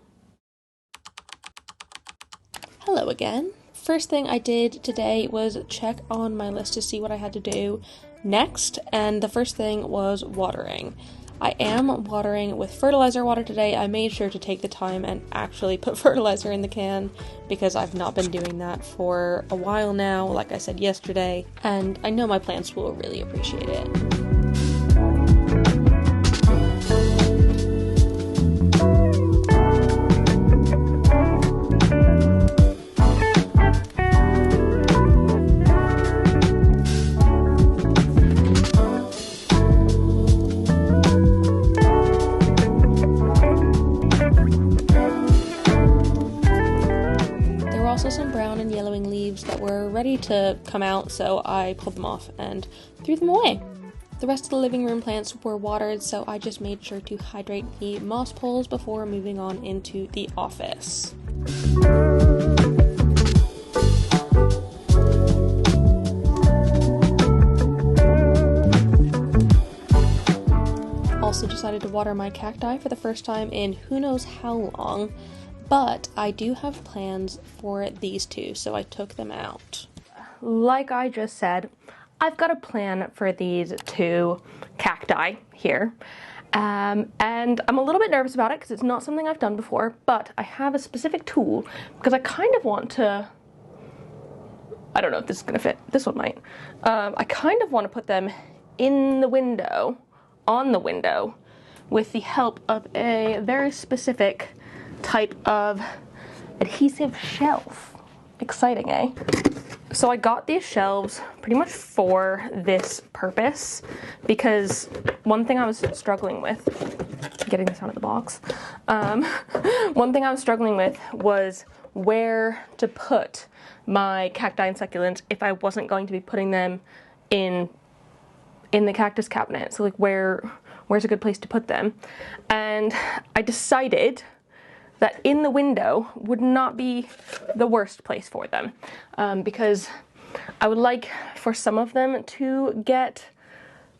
Hello again. First thing I did today was check on my list to see what I had to do next, and the first thing was watering. I am watering with fertilizer water today. I made sure to take the time and actually put fertilizer in the can because I've not been doing that for a while now, like I said yesterday, and I know my plants will really appreciate it. Some brown and yellowing leaves that were ready to come out, so I pulled them off and threw them away. The rest of the living room plants were watered, so I just made sure to hydrate the moss poles before moving on into the office. Also decided to water my cacti for the first time in who knows how long. But I do have plans for these two, so I took them out. Like I just said, I've got a plan for these two cacti here. And I'm a little bit nervous about it because it's not something I've done before, but I have a specific tool because I kind of want to, I don't know if this is going to fit, this one might. I kind of want to put them in the window, on the window, with the help of a very specific type of adhesive shelf. Exciting, eh? So I got these shelves pretty much for this purpose because one thing I was struggling with, getting this out of the box, one thing I was struggling with was where to put my cacti and succulents if I wasn't going to be putting them in the cactus cabinet. So like where's a good place to put them? And I decided that in the window would not be the worst place for them, because I would like for some of them to get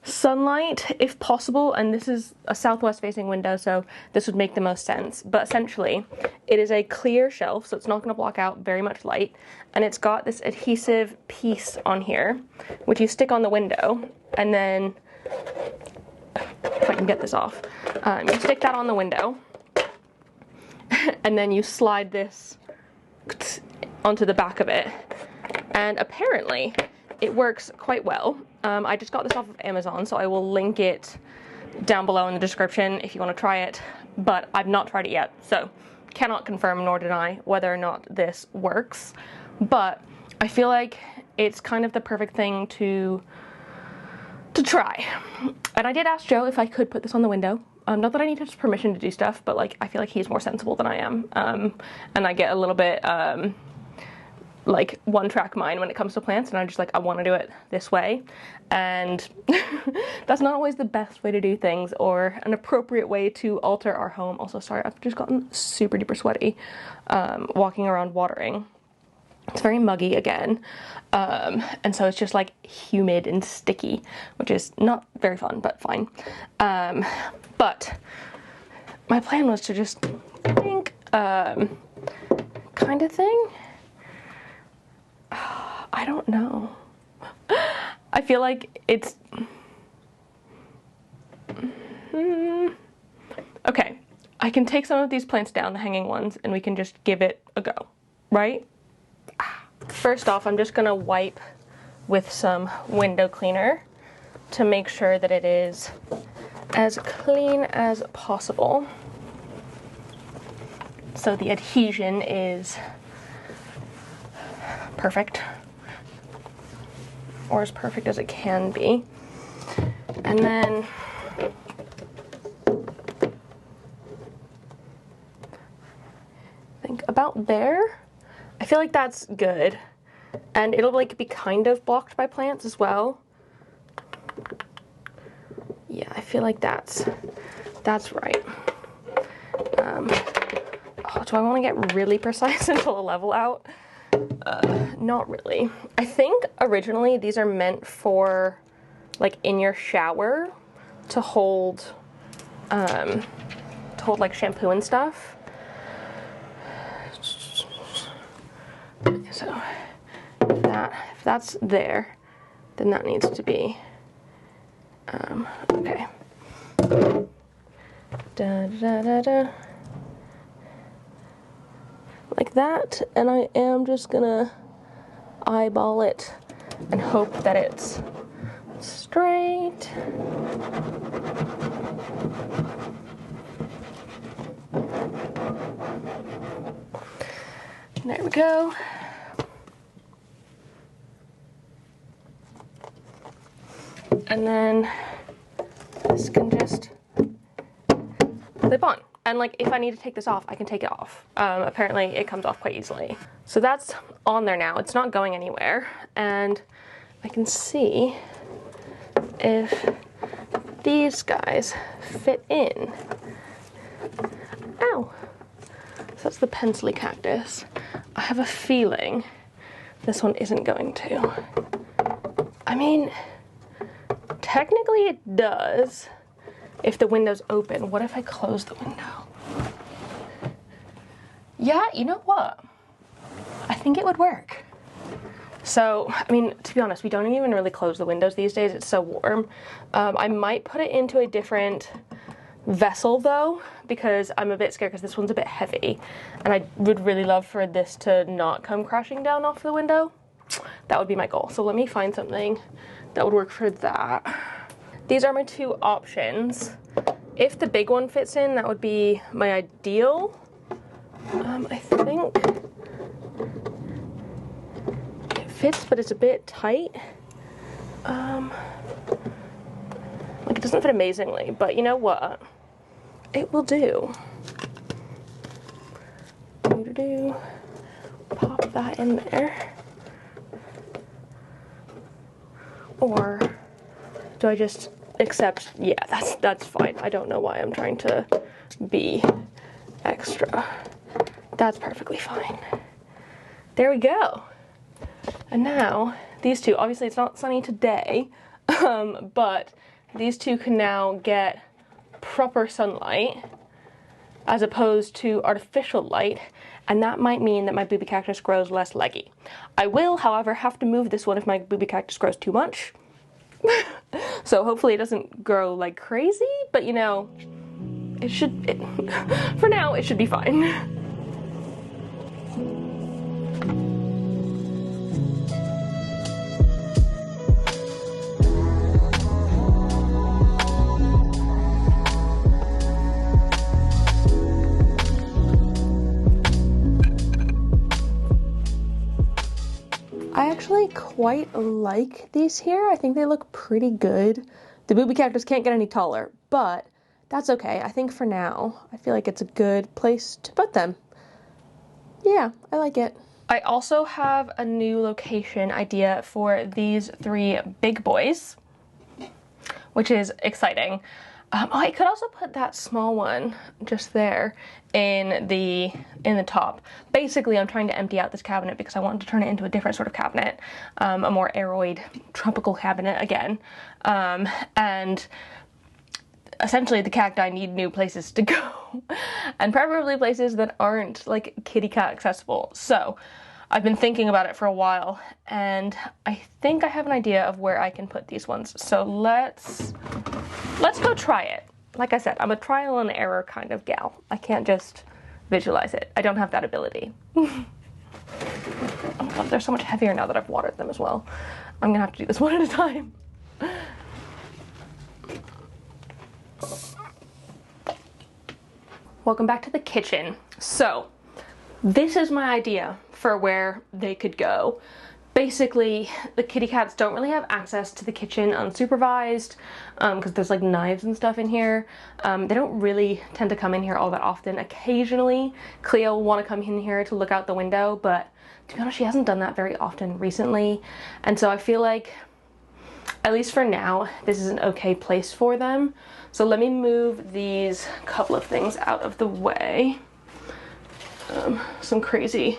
sunlight if possible, and this is a southwest facing window, so this would make the most sense. But essentially it is a clear shelf, so it's not going to block out very much light, and it's got this adhesive piece on here which you stick on the window, and then if I can get this off, you stick that on the window and then you slide this onto the back of it, and apparently it works quite well. I just got this off of Amazon, so I will link it down below in the description if you want to try it, but I've not tried it yet, so cannot confirm nor deny whether or not this works, but I feel like it's kind of the perfect thing to try. And I did ask Joe if I could put this on the window. Not that I need his permission to do stuff, but like I feel like he's more sensible than I am, and I get a little bit like one-track mind when it comes to plants, and I'm just like, I want to do it this way, and that's not always the best way to do things or an appropriate way to alter our home. Also, sorry, I've just gotten super duper sweaty walking around watering. It's very muggy again, and so it's just like humid and sticky, which is not very fun, but fine. But my plan was to just think, kind of thing. I don't know. I feel like it's... Okay, I can take some of these plants down, the hanging ones, and we can just give it a go, right? First off, I'm just gonna wipe with some window cleaner to make sure that it is as clean as possible, so the adhesion is perfect. Or as perfect as it can be. And then I think about there. I feel like that's good. And it'll like be kind of blocked by plants as well. Yeah, I feel like that's right. Do I want to get really precise and pull a level out? Not really. I think originally these are meant for like in your shower to hold like shampoo and stuff. So if that's there, then that needs to be okay. Da, da, da, da. Like that, and I am just gonna eyeball it and hope that it's straight. There we go. And then this can just clip on. And like if I need to take this off, I can take it off. Apparently it comes off quite easily. So that's on there now. It's not going anywhere. And I can see if these guys fit in. Ow. So that's the pencily cactus. I have a feeling this one isn't going to. I mean, technically it does. If the window's open. What if I close the window? Yeah, you know what? I think it would work. So, I mean, to be honest, we don't even really close the windows these days. It's so warm. I might put it into a different vessel though, because I'm a bit scared because this one's a bit heavy. And I would really love for this to not come crashing down off the window. That would be my goal. So let me find something that would work for that. These are my two options. If the big one fits in, that would be my ideal. I think it fits, but it's a bit tight. Like it doesn't fit amazingly, but you know what? It will do. Pop that in there. Or do I just accept? Yeah, that's fine. I don't know why I'm trying to be extra. That's perfectly fine. There we go. And now these two, obviously it's not sunny today, but these two can now get proper sunlight as opposed to artificial light, and that might mean that my booby cactus grows less leggy. I will, however, have to move this one if my booby cactus grows too much. So hopefully it doesn't grow like crazy, but you know, for now it should be fine. I actually quite like these here. I think they look pretty good. The booby cactus can't get any taller, but that's okay. I think for now, I feel like it's a good place to put them. Yeah, I like it. I also have a new location idea for these three big boys, which is exciting. I could also put that small one just there in the top. Basically, I'm trying to empty out this cabinet because I want to turn it into a different sort of cabinet, a more aeroid tropical cabinet again. And essentially the cacti need new places to go, and preferably places that aren't like kitty cat accessible. So I've been thinking about it for a while, and I think I have an idea of where I can put these ones. So let's go try it. Like I said, I'm a trial and error kind of gal. I can't just visualize it. I don't have that ability. Oh my god, they're so much heavier now that I've watered them as well. I'm gonna have to do this one at a time. Welcome back to the kitchen. So, this is my idea for where they could go. Basically, the kitty cats don't really have access to the kitchen unsupervised because there's like knives and stuff in here. They don't really tend to come in here all that often. Occasionally, Cleo will want to come in here to look out the window, but to be honest, she hasn't done that very often recently. And so I feel like, at least for now, this is an okay place for them. So let me move these couple of things out of the way. Some crazy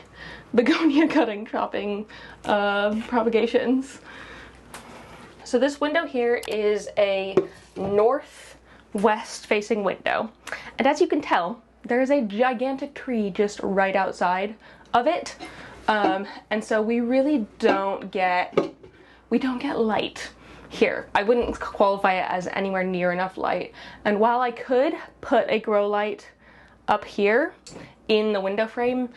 begonia cutting, chopping propagations. So this window here is a northwest facing window. And as you can tell, there is a gigantic tree just right outside of it. And so we really don't get light here. I wouldn't qualify it as anywhere near enough light. And while I could put a grow light up here in the window frame,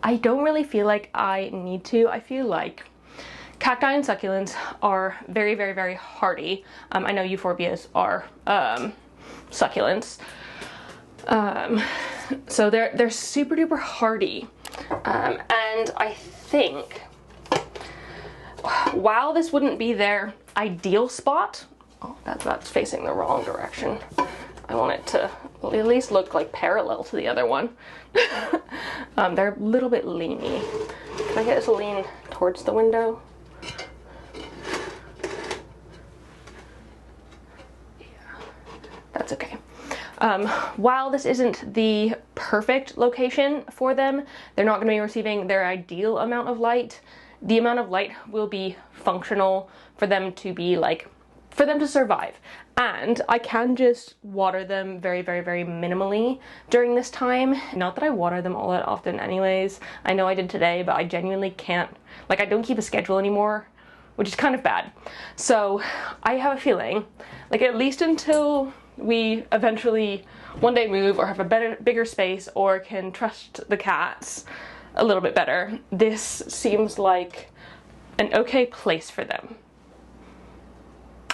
I don't really feel like I need to. I feel like cacti and succulents are very, very, very hardy. I know euphorbias are succulents. So they're super duper hardy. And I think while this wouldn't be their ideal spot, oh, that's facing the wrong direction. I want it to at least look like parallel to the other one. They're a little bit leany. Can I get this to lean towards the window? Yeah, that's okay. While this isn't the perfect location for them, they're not going to be receiving their ideal amount of light. The amount of light will be functional for them to be like, for them to survive. And I can just water them very, very, very minimally during this time. Not that I water them all that often anyways. I know I did today, but I genuinely can't, like, I don't keep a schedule anymore, which is kind of bad. So I have a feeling, like, at least until we eventually one day move or have a bigger space or can trust the cats a little bit better, this seems like an okay place for them.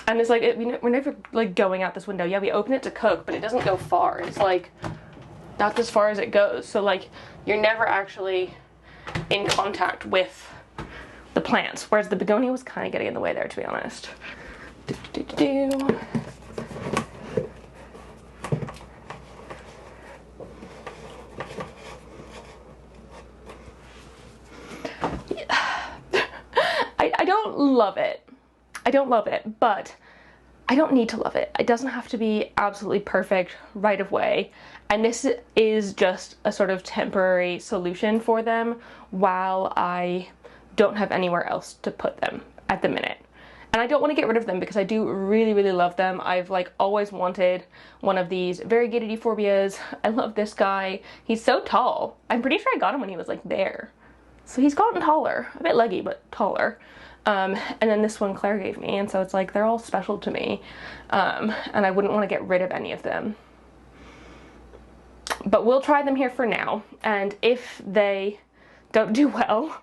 And it's like, we're never like going out this window. Yeah, we open it to cook, but it doesn't go far. It's like, that's as far as it goes. So like, you're never actually in contact with the plants. Whereas the begonia was kind of getting in the way there, to be honest. I don't love it. I don't love it, but I don't need to love it. It doesn't have to be absolutely perfect right away. And this is just a sort of temporary solution for them while I don't have anywhere else to put them at the minute. And I don't want to get rid of them because I do really, really love them. I've like always wanted one of these variegated euphorbias. I love this guy. He's so tall. I'm pretty sure I got him when he was like there. So he's gotten taller, a bit leggy, but taller. And then this one Claire gave me, and so it's like they're all special to me, and I wouldn't want to get rid of any of them. But we'll try them here for now, and if they don't do well,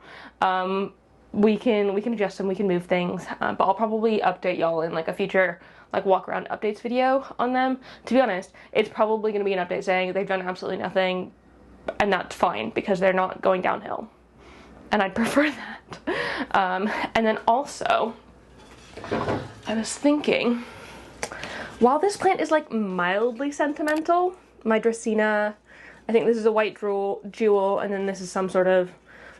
we can adjust them, we can move things, but I'll probably update y'all in like a future like walk around updates video on them. To be honest, it's probably going to be an update saying they've done absolutely nothing, and that's fine because they're not going downhill. And I'd prefer that. And then also, I was thinking, while this plant is like mildly sentimental, my Dracaena, I think this is a white jewel, and then this is some sort of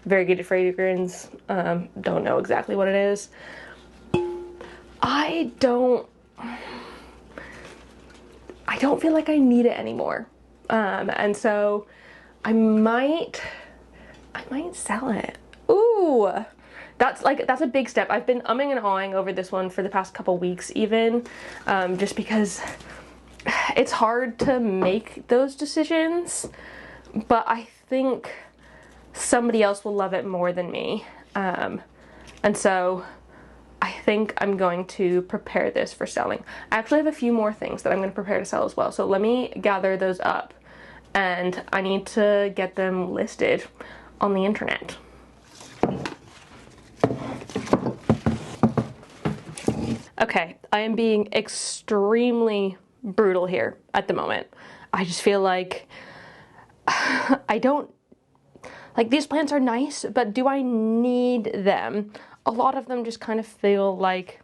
variegated fragrance. Don't know exactly what it is. I don't feel like I need it anymore. And so I might sell it. Ooh, that's a big step. I've been umming and ahhing over this one for the past couple weeks even, just because it's hard to make those decisions, but I think somebody else will love it more than me. And so I think I'm going to prepare this for selling. I actually have a few more things that I'm going to prepare to sell as well. So let me gather those up, and I need to get them listed on the internet. Okay, I am being extremely brutal here at the moment. I just feel like I don't like, these plants are nice, but do I need them? A lot of them just kind of feel like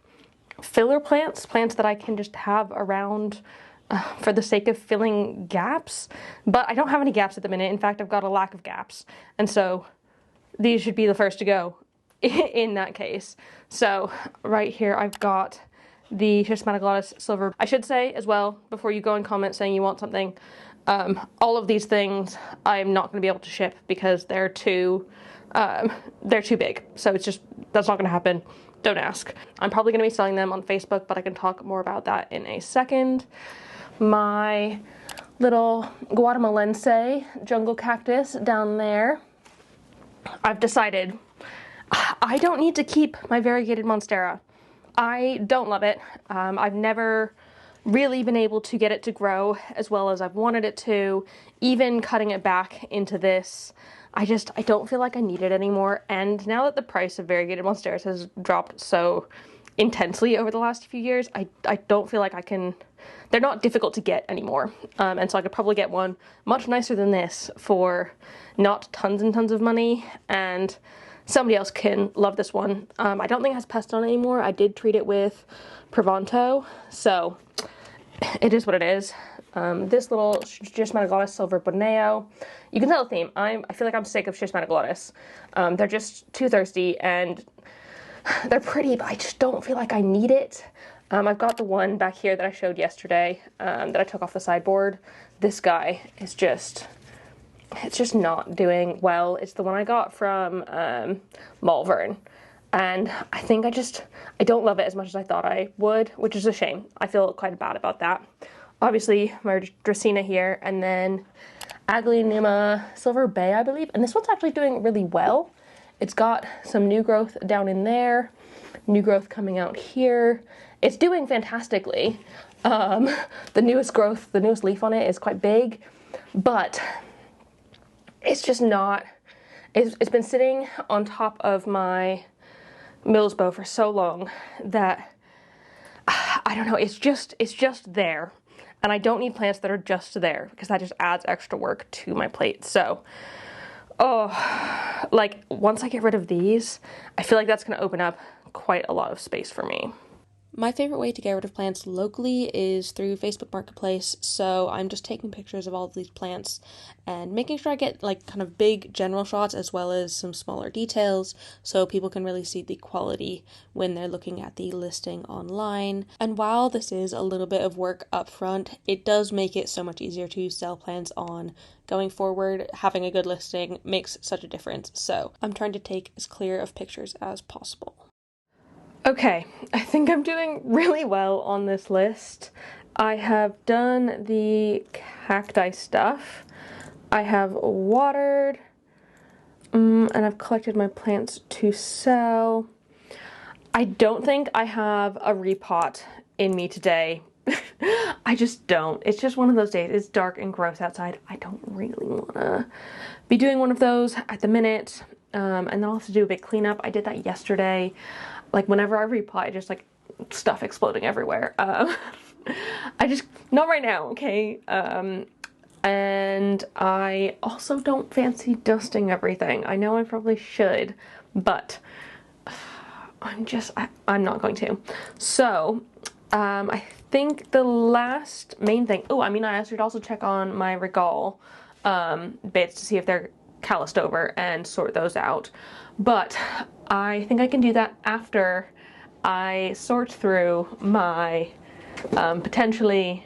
filler plants, plants that I can just have around for the sake of filling gaps. But I don't have any gaps at the minute. In fact, I've got a lack of gaps. And so these should be the first to go in that case. So right here, I've got the Houseplant silver. I should say as well, before you go and comment saying you want something, all of these things I'm not going to be able to ship because they're too big. So it's just, that's not going to happen. Don't ask. I'm probably going to be selling them on Facebook, but I can talk more about that in a second. My little Guatemalense jungle cactus down there. I've decided I don't need to keep my variegated monstera. I don't love it. I've never really been able to get it to grow as well as I've wanted it to. Even cutting it back into this, I don't feel like I need it anymore. And now that the price of variegated monsteras has dropped so intensely over the last few years, I don't feel like I can, they're not difficult to get anymore. And so I could probably get one much nicer than this for not tons and tons of money, and somebody else can love this one. I don't think it has pest on it anymore. I did treat it with Provanto, so it is what it is. This little Houseplant silver Borneo, you can tell the theme. I feel like I'm sick of Houseplant. They're just too thirsty, and they're pretty, but I just don't feel like I need it. I've got the one back here that I showed yesterday that I took off the sideboard. This guy is just, it's just not doing well. It's the one I got from Malvern. And I think I don't love it as much as I thought I would, which is a shame. I feel quite bad about that. Obviously, my Dracaena here, and then Aglaonema Silver Bay, I believe. And this one's actually doing really well. It's got some new growth down in there, new growth coming out here. It's doing fantastically. The newest growth, the newest leaf on it is quite big, but it's just not, it's been sitting on top of my Millsbow for so long that I don't know, it's just there. And I don't need plants that are just there because that just adds extra work to my plate. So, like, once I get rid of these, I feel like that's going to open up quite a lot of space for me. My favorite way to get rid of plants locally is through Facebook Marketplace, so I'm just taking pictures of all of these plants and making sure I get like kind of big general shots as well as some smaller details so people can really see the quality when they're looking at the listing online. And while this is a little bit of work up front, it does make it so much easier to sell plants on going forward. Having a good listing makes such a difference, so I'm trying to take as clear of pictures as possible. Okay, I think I'm doing really well on this list. I have done the cacti stuff. I have watered, and I've collected my plants to sell. I don't think I have a repot in me today. I just don't. It's just one of those days. It's dark and gross outside. I don't really want to be doing one of those at the minute. And then I'll have to do a big cleanup. I did that yesterday. Like, whenever I repot, I just, like, stuff exploding everywhere. Not right now, okay? And I also don't fancy dusting everything. I know I probably should, but I'm not going to. So, I think the last main thing, I should also check on my regale bits to see if they're calloused over and sort those out. But I think I can do that after I sort through my potentially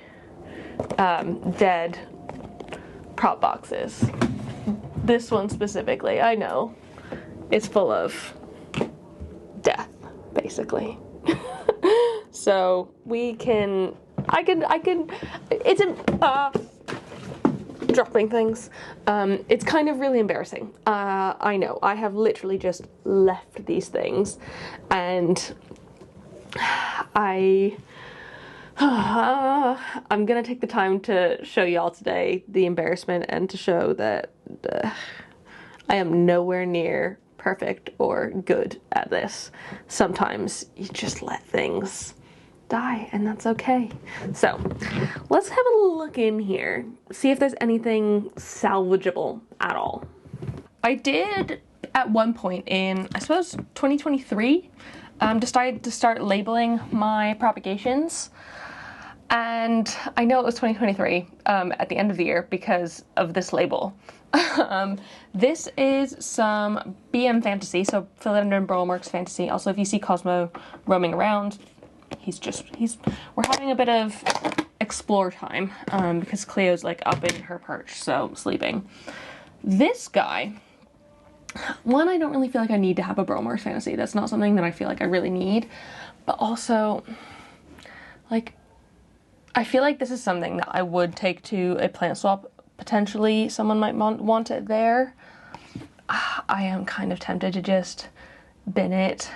dead prop boxes. This one specifically, I know, it's full of death, basically. So dropping things. It's kind of really embarrassing. I know, I have literally just left these things, and I'm gonna take the time to show y'all today the embarrassment and to show that I am nowhere near perfect or good at this. Sometimes you just let things die, and that's okay. So let's have a look in here, see if there's anything salvageable at all. I did at one point in, I suppose, 2023, decided to start labeling my propagations. And I know it was 2023 at the end of the year because of this label. This is some BM Fantasy, so Philodendron Burlmarks Fantasy. Also, if you see Cosmo roaming around, we're having a bit of explore time because Cleo's like up in her perch, so sleeping. This guy, one, I don't really feel like I need to have a Burlmarks Fantasy. That's not something that I feel like I really need. But also, like, I feel like this is something that I would take to a plant swap. Potentially, someone might want it there. I am kind of tempted to just bin it.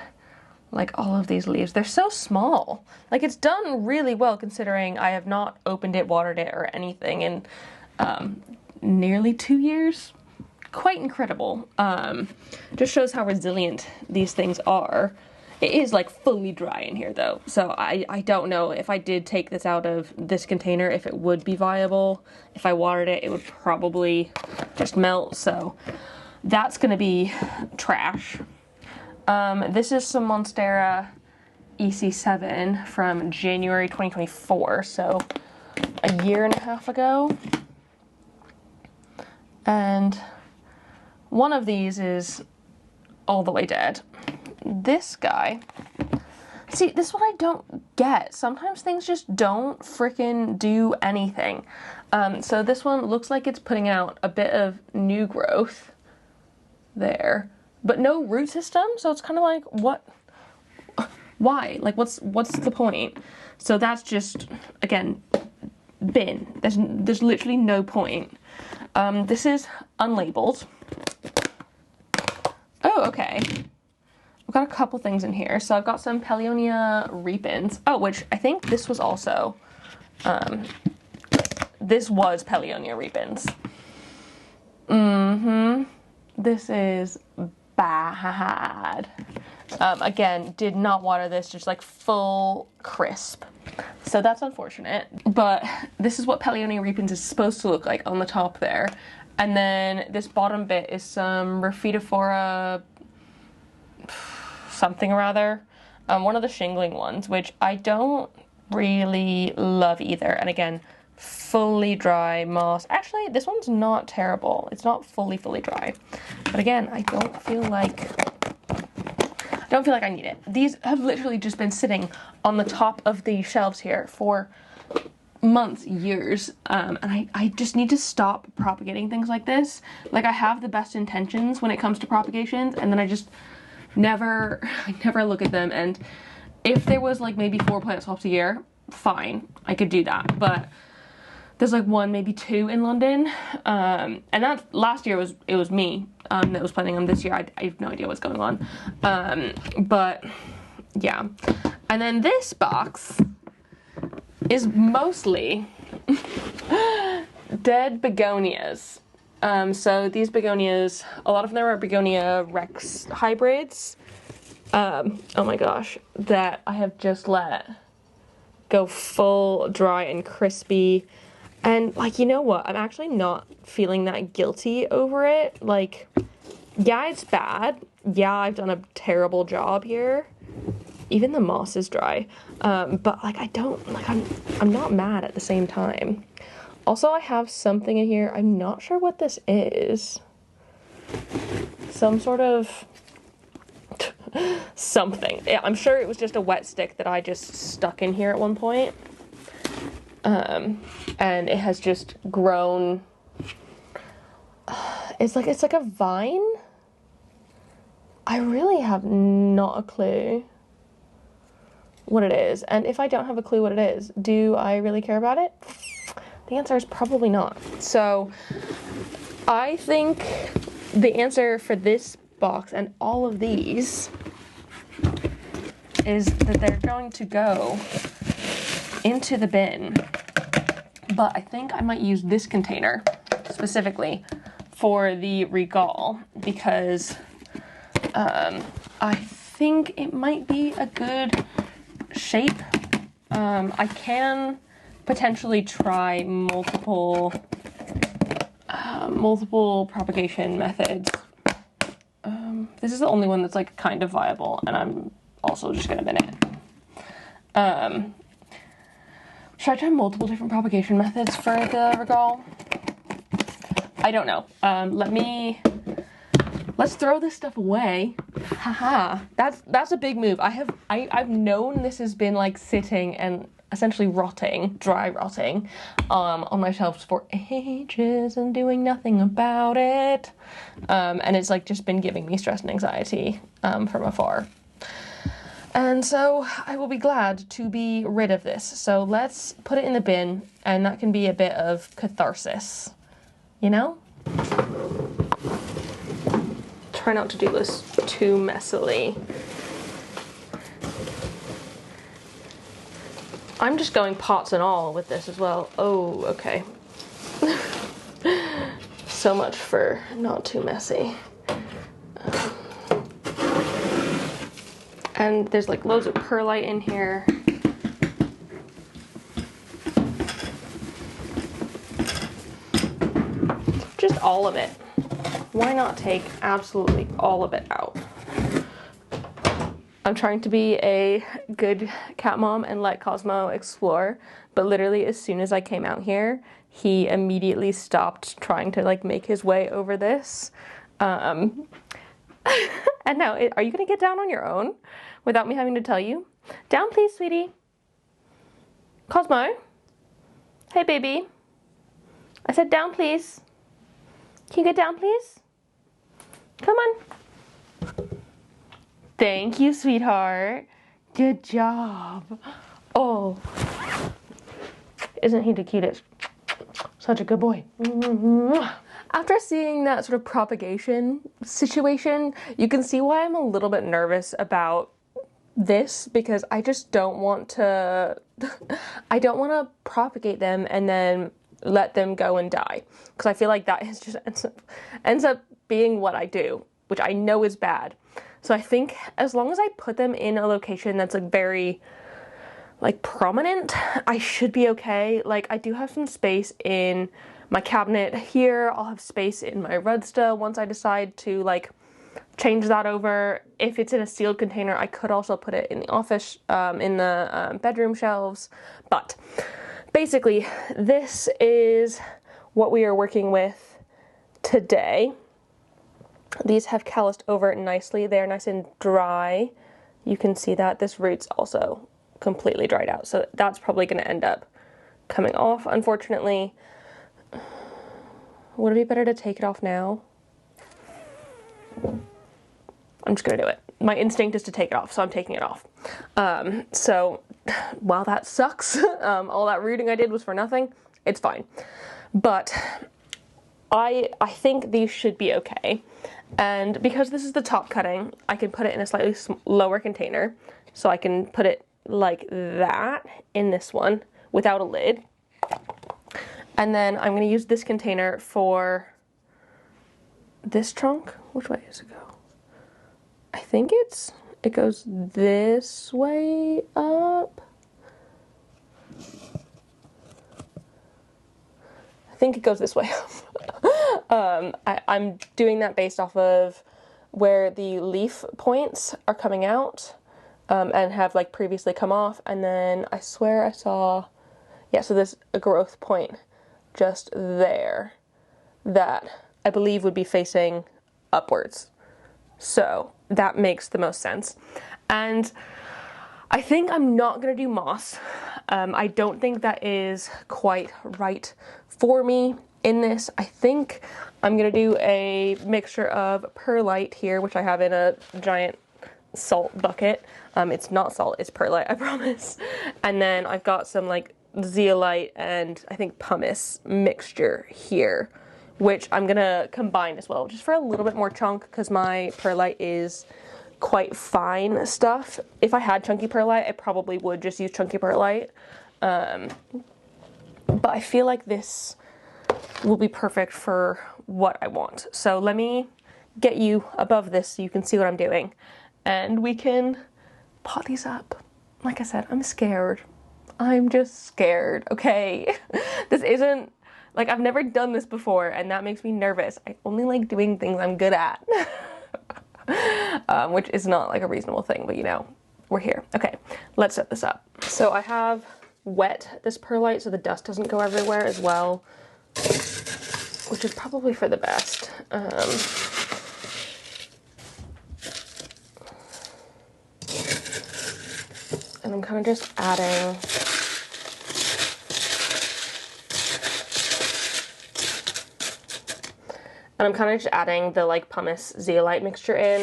Like, all of these leaves, they're so small. Like, it's done really well considering I have not opened it, watered it, or anything in nearly 2 years. Quite incredible. Just shows how resilient these things are. It is like fully dry in here though, so I don't know if I did take this out of this container if it would be viable. If I watered it, it would probably just melt, so that's gonna be trash. This is some Monstera EC7 from January 2024, so a year and a half ago. And one of these is all the way dead. This guy, see, this is what I don't get. Sometimes things just don't freaking do anything. So this one looks like it's putting out a bit of new growth there, but no root system. So it's kind of like, what? Why? Like, what's the point? So that's just, again, bin. There's literally no point. This is unlabeled. Oh, okay. I've got a couple things in here. So I've got some Paulownia repens. Oh, which I think this was also, this was Paulownia repens. This is bad. Again, did not water this, just like full crisp. So that's unfortunate. But this is what Paulownia repens is supposed to look like on the top there. And then this bottom bit is some Rhaphidophora something or other, one of the shingling ones, which I don't really love either. And again, fully dry moss. Actually, this one's not terrible. It's not fully dry. But again, I don't feel like I need it. These have literally just been sitting on the top of the shelves here for months, years, and I just need to stop propagating things like this. Like, I have the best intentions when it comes to propagations, and then I just never look at them. And if there was like maybe 4 plant swaps a year, fine, I could do that. But there's like 1, maybe 2 in London, and that last year it was me that was planning on. This year I have no idea what's going on. But yeah, and then this box is mostly dead begonias. So these begonias, a lot of them are Begonia Rex hybrids. Oh my gosh, that I have just let go full dry and crispy. And like, you know what? I'm actually not feeling that guilty over it. Like, yeah, it's bad. Yeah, I've done a terrible job here. Even the moss is dry. But like, I'm not mad at the same time. Also, I have something in here. I'm not sure what this is. Some sort of something. Yeah, I'm sure it was just a wet stick that I just stuck in here at one point. And it has just grown. It's like a vine. I really have not a clue what it is. And if I don't have a clue what it is, do I really care about it? The answer is probably not. So I think the answer for this box and all of these is that they're going to go into the bin. But I think I might use this container specifically for the regale because I think it might be a good shape. I can potentially try multiple propagation methods This is the only one that's like kind of viable, and I'm also just gonna bin it. Should I try multiple different propagation methods for the regale? I don't know. Let's throw this stuff away. Haha. That's a big move. I've known this has been like sitting and essentially rotting, dry rotting, on my shelves for ages and doing nothing about it. And it's like just been giving me stress and anxiety from afar. And so I will be glad to be rid of this. So let's put it in the bin, and that can be a bit of catharsis, you know? Try not to do this too messily. I'm just going pots and all with this as well. Oh, okay. So much for not too messy. And there's like loads of perlite in here. Just all of it. Why not take absolutely all of it out? I'm trying to be a good cat mom and let Cosmo explore, but literally as soon as I came out here, he immediately stopped trying to like make his way over this. And now, are you gonna get down on your own without me having to tell you? Down please, sweetie. Cosmo? Hey baby. I said down please. Can you get down please? Come on. Thank you, sweetheart. Good job. Oh. Isn't he the cutest? Such a good boy. After seeing that sort of propagation situation, you can see why I'm a little bit nervous about this, because I just don't want to, I don't want to propagate them and then let them go and die. Because I feel like that is just ends up being what I do, which I know is bad. So I think as long as I put them in a location that's like very like prominent, I should be okay. Like I do have some space in my cabinet here. I'll have space in my Redsta once I decide to like change that over. If it's in a sealed container, I could also put it in the office, in the bedroom shelves. But basically, this is what we are working with today. These have calloused over nicely. They're nice and dry. You can see that this root's also completely dried out. So that's probably going to end up coming off, unfortunately. Would it be better to take it off now? I'm just going to do it. My instinct is to take it off, so I'm taking it off. So while that sucks, all that rooting I did was for nothing, it's fine. But I think these should be okay. And because this is the top cutting, I can put it in a slightly lower container. So I can put it like that in this one without a lid. And then I'm going to use this container for this trunk. Which way does it go? I think it goes this way up. I think it goes this way up. I'm doing that based off of where the leaf points are coming out, and have like previously come off. And then I swear I saw, yeah, so there's a growth point just there that I believe would be facing upwards. So that makes the most sense. And I think I'm not going to do moss. I don't think that is quite right for me in this. I think I'm going to do a mixture of perlite here, which I have in a giant salt bucket. It's not salt, it's perlite, I promise. And then I've got some like zeolite and I think pumice mixture here, which I'm going to combine as well, just for a little bit more chunk, because my perlite is quite fine stuff. If I had chunky perlite, I probably would just use chunky perlite. But I feel like this will be perfect for what I want. So let me get you above this so you can see what I'm doing, and we can pot these up. Like I said, I'm scared. I'm just scared, okay? This isn't, like, I've never done this before, and that makes me nervous. I only like doing things I'm good at. which is not like a reasonable thing, but you know, we're here. Okay, let's set this up. So I have wet this perlite so the dust doesn't go everywhere as well, which is probably for the best. And I'm kind of just adding the like pumice zeolite mixture in.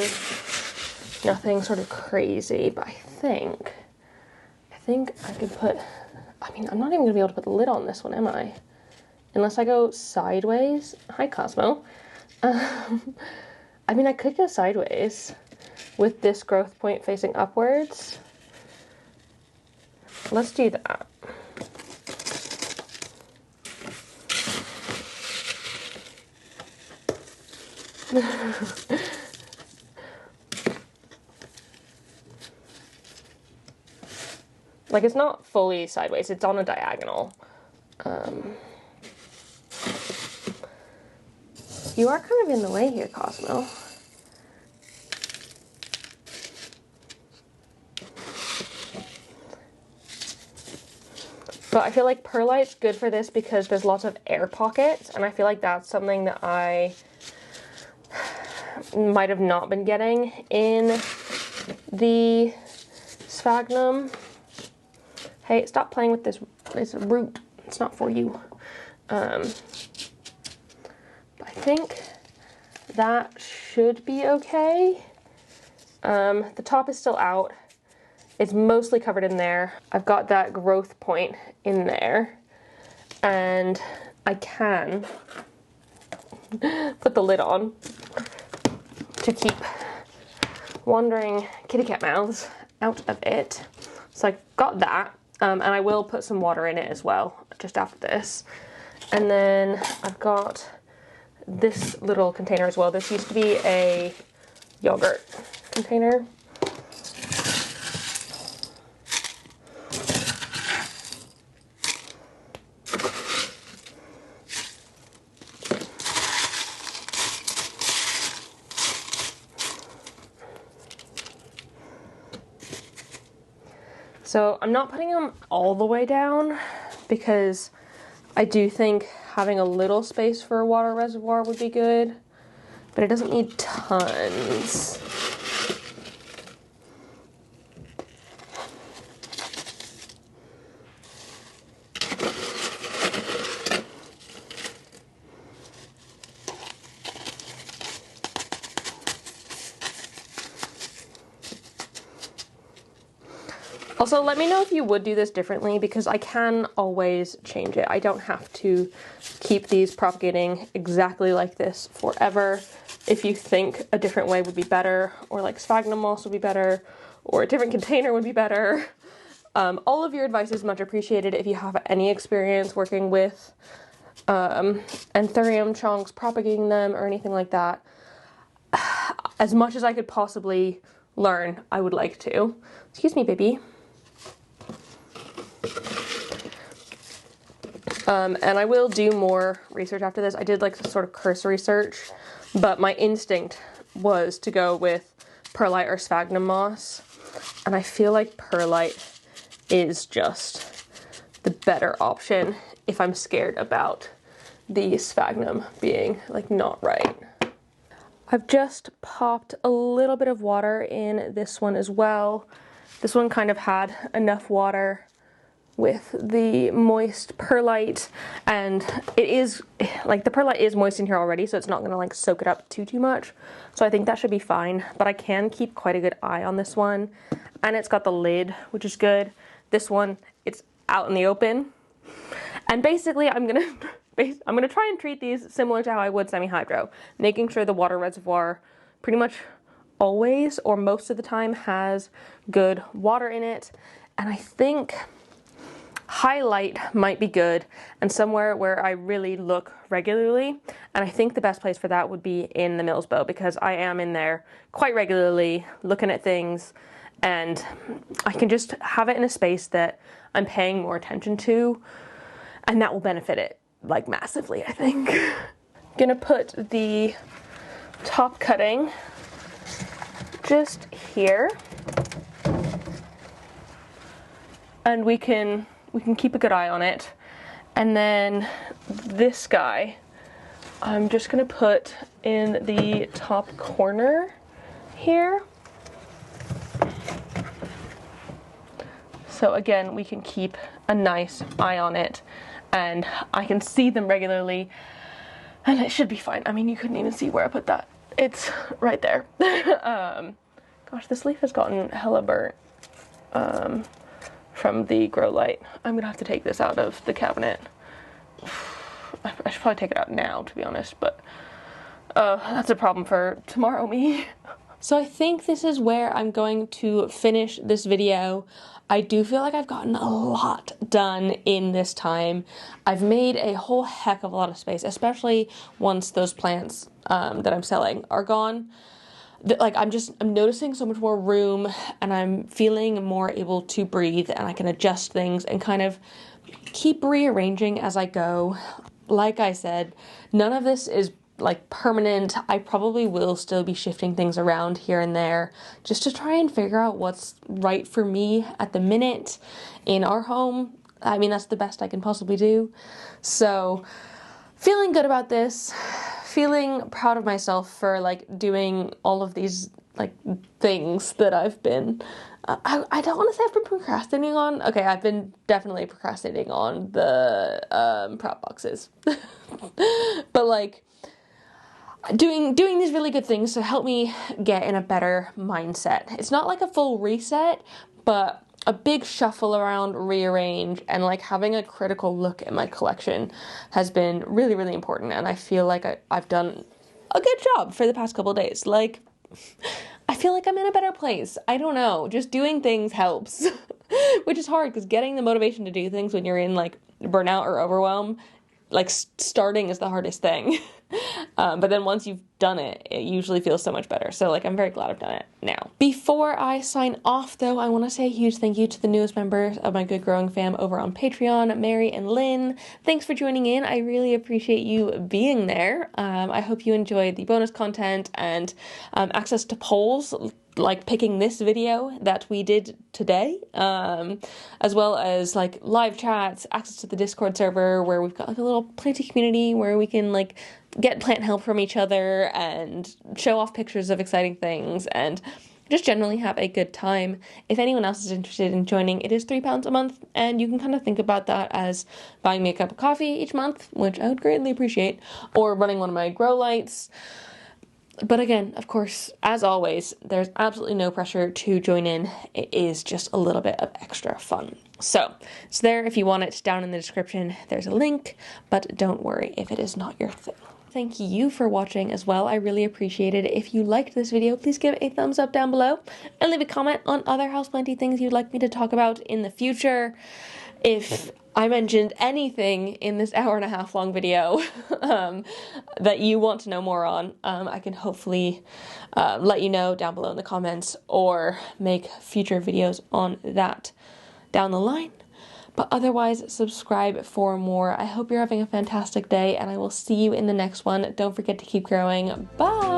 Nothing sort of crazy, but I think I could put, I mean, I'm not even gonna be able to put the lid on this one, am I? Unless I go sideways. Hi, Cosmo. I mean, I could go sideways with this growth point facing upwards. Let's do that. Like, it's not fully sideways, it's on a diagonal. You are kind of in the way here, Cosmo. But I feel like perlite's good for this because there's lots of air pockets, and I feel like that's something that I might have not been getting in the sphagnum. Hey, stop playing with this root. It's not for you. But I think that should be okay. The top is still out. It's mostly covered in there. I've got that growth point in there. And I can put the lid on to keep wandering kitty cat mouths out of it. So I got that. And I will put some water in it as well, just after this. And then I've got this little container as well. This used to be a yogurt container. So I'm not putting them all the way down because I do think having a little space for a water reservoir would be good, but it doesn't need tons. Also, let me know if you would do this differently because I can always change it. I don't have to keep these propagating exactly like this forever. If you think a different way would be better, or like sphagnum moss would be better, or a different container would be better, all of your advice is much appreciated. If you have any experience working with Anthurium chunks, propagating them, or anything like that, as much as I could possibly learn, I would like to. Excuse me, baby. And I will do more research after this. I did like sort of cursory search, but my instinct was to go with perlite or sphagnum moss. And I feel like perlite is just the better option if I'm scared about the sphagnum being like not right. I've just popped a little bit of water in this one as well. This one kind of had enough water with the moist perlite, and it is like the perlite is moist in here already, so it's not gonna like soak it up too much. So I think that should be fine, but I can keep quite a good eye on this one. And it's got the lid, which is good. This one, it's out in the open. And basically I'm gonna try and treat these similar to how I would semi-hydro, making sure the water reservoir pretty much always or most of the time has good water in it. And I think highlight might be good, and somewhere where I really look regularly. And I think the best place for that would be in the Mills bow, because I am in there quite regularly looking at things, and I can just have it in a space that I'm paying more attention to, and that will benefit it like massively, I think. Gonna put the top cutting just here. And we can keep a good eye on it. And then this guy, I'm just gonna put in the top corner here. So again, we can keep a nice eye on it, and I can see them regularly, and it should be fine. I mean, you couldn't even see where I put that. It's right there. Gosh, this leaf has gotten hella burnt from the grow light. I'm gonna have to take this out of the cabinet. I should probably take it out now, to be honest, but that's a problem for tomorrow me. So I think this is where I'm going to finish this video. I do feel like I've gotten a lot done in this time. I've made a whole heck of a lot of space, especially once those plants that I'm selling are gone. Like I'm noticing so much more room, and I'm feeling more able to breathe, and I can adjust things and kind of keep rearranging as I go. Like I said, none of this is like permanent. I probably will still be shifting things around here and there just to try and figure out what's right for me at the minute in our home. I mean, that's the best I can possibly do. So feeling good about this, feeling proud of myself for like doing all of these like things that I've been I don't want to say I've been procrastinating on. Okay, I've been definitely procrastinating on the prop boxes. But like doing these really good things to help me get in a better mindset. It's not like a full reset, but a big shuffle around, rearrange, and like having a critical look at my collection has been really, really important. And I feel like I've done a good job for the past couple of days. Like, I feel like I'm in a better place. I don't know. Just doing things helps, which is hard because getting the motivation to do things when you're in like burnout or overwhelm, like starting is the hardest thing. But then once you've done it, it usually feels so much better. So like, I'm very glad I've done it now. Before I sign off though, I want to say a huge thank you to the newest members of my Good Growing fam over on Patreon, Mary and Lynn. Thanks for joining in. I really appreciate you being there. I hope you enjoyed the bonus content and access to polls, like picking this video that we did today, as well as like live chats, access to the Discord server where we've got like a little planty community where we can like get plant help from each other and show off pictures of exciting things and just generally have a good time. If anyone else is interested in joining, it is £3 a month, and you can kind of think about that as buying me a cup of coffee each month, which I would greatly appreciate, or running one of my grow lights. But again, of course, as always, there's absolutely no pressure to join in. It is just a little bit of extra fun. So it's there if you want it, down in the description. There's a link, but don't worry if it is not your thing. Thank you for watching as well. I really appreciate it. If you liked this video, please give it a thumbs up down below and leave a comment on other houseplanty things you'd like me to talk about in the future. If I mentioned anything in this hour-and-a-half long video that you want to know more on, I can hopefully let you know down below in the comments or make future videos on that down the line. But otherwise, subscribe for more. I hope you're having a fantastic day, and I will see you in the next one. Don't forget to keep growing. Bye!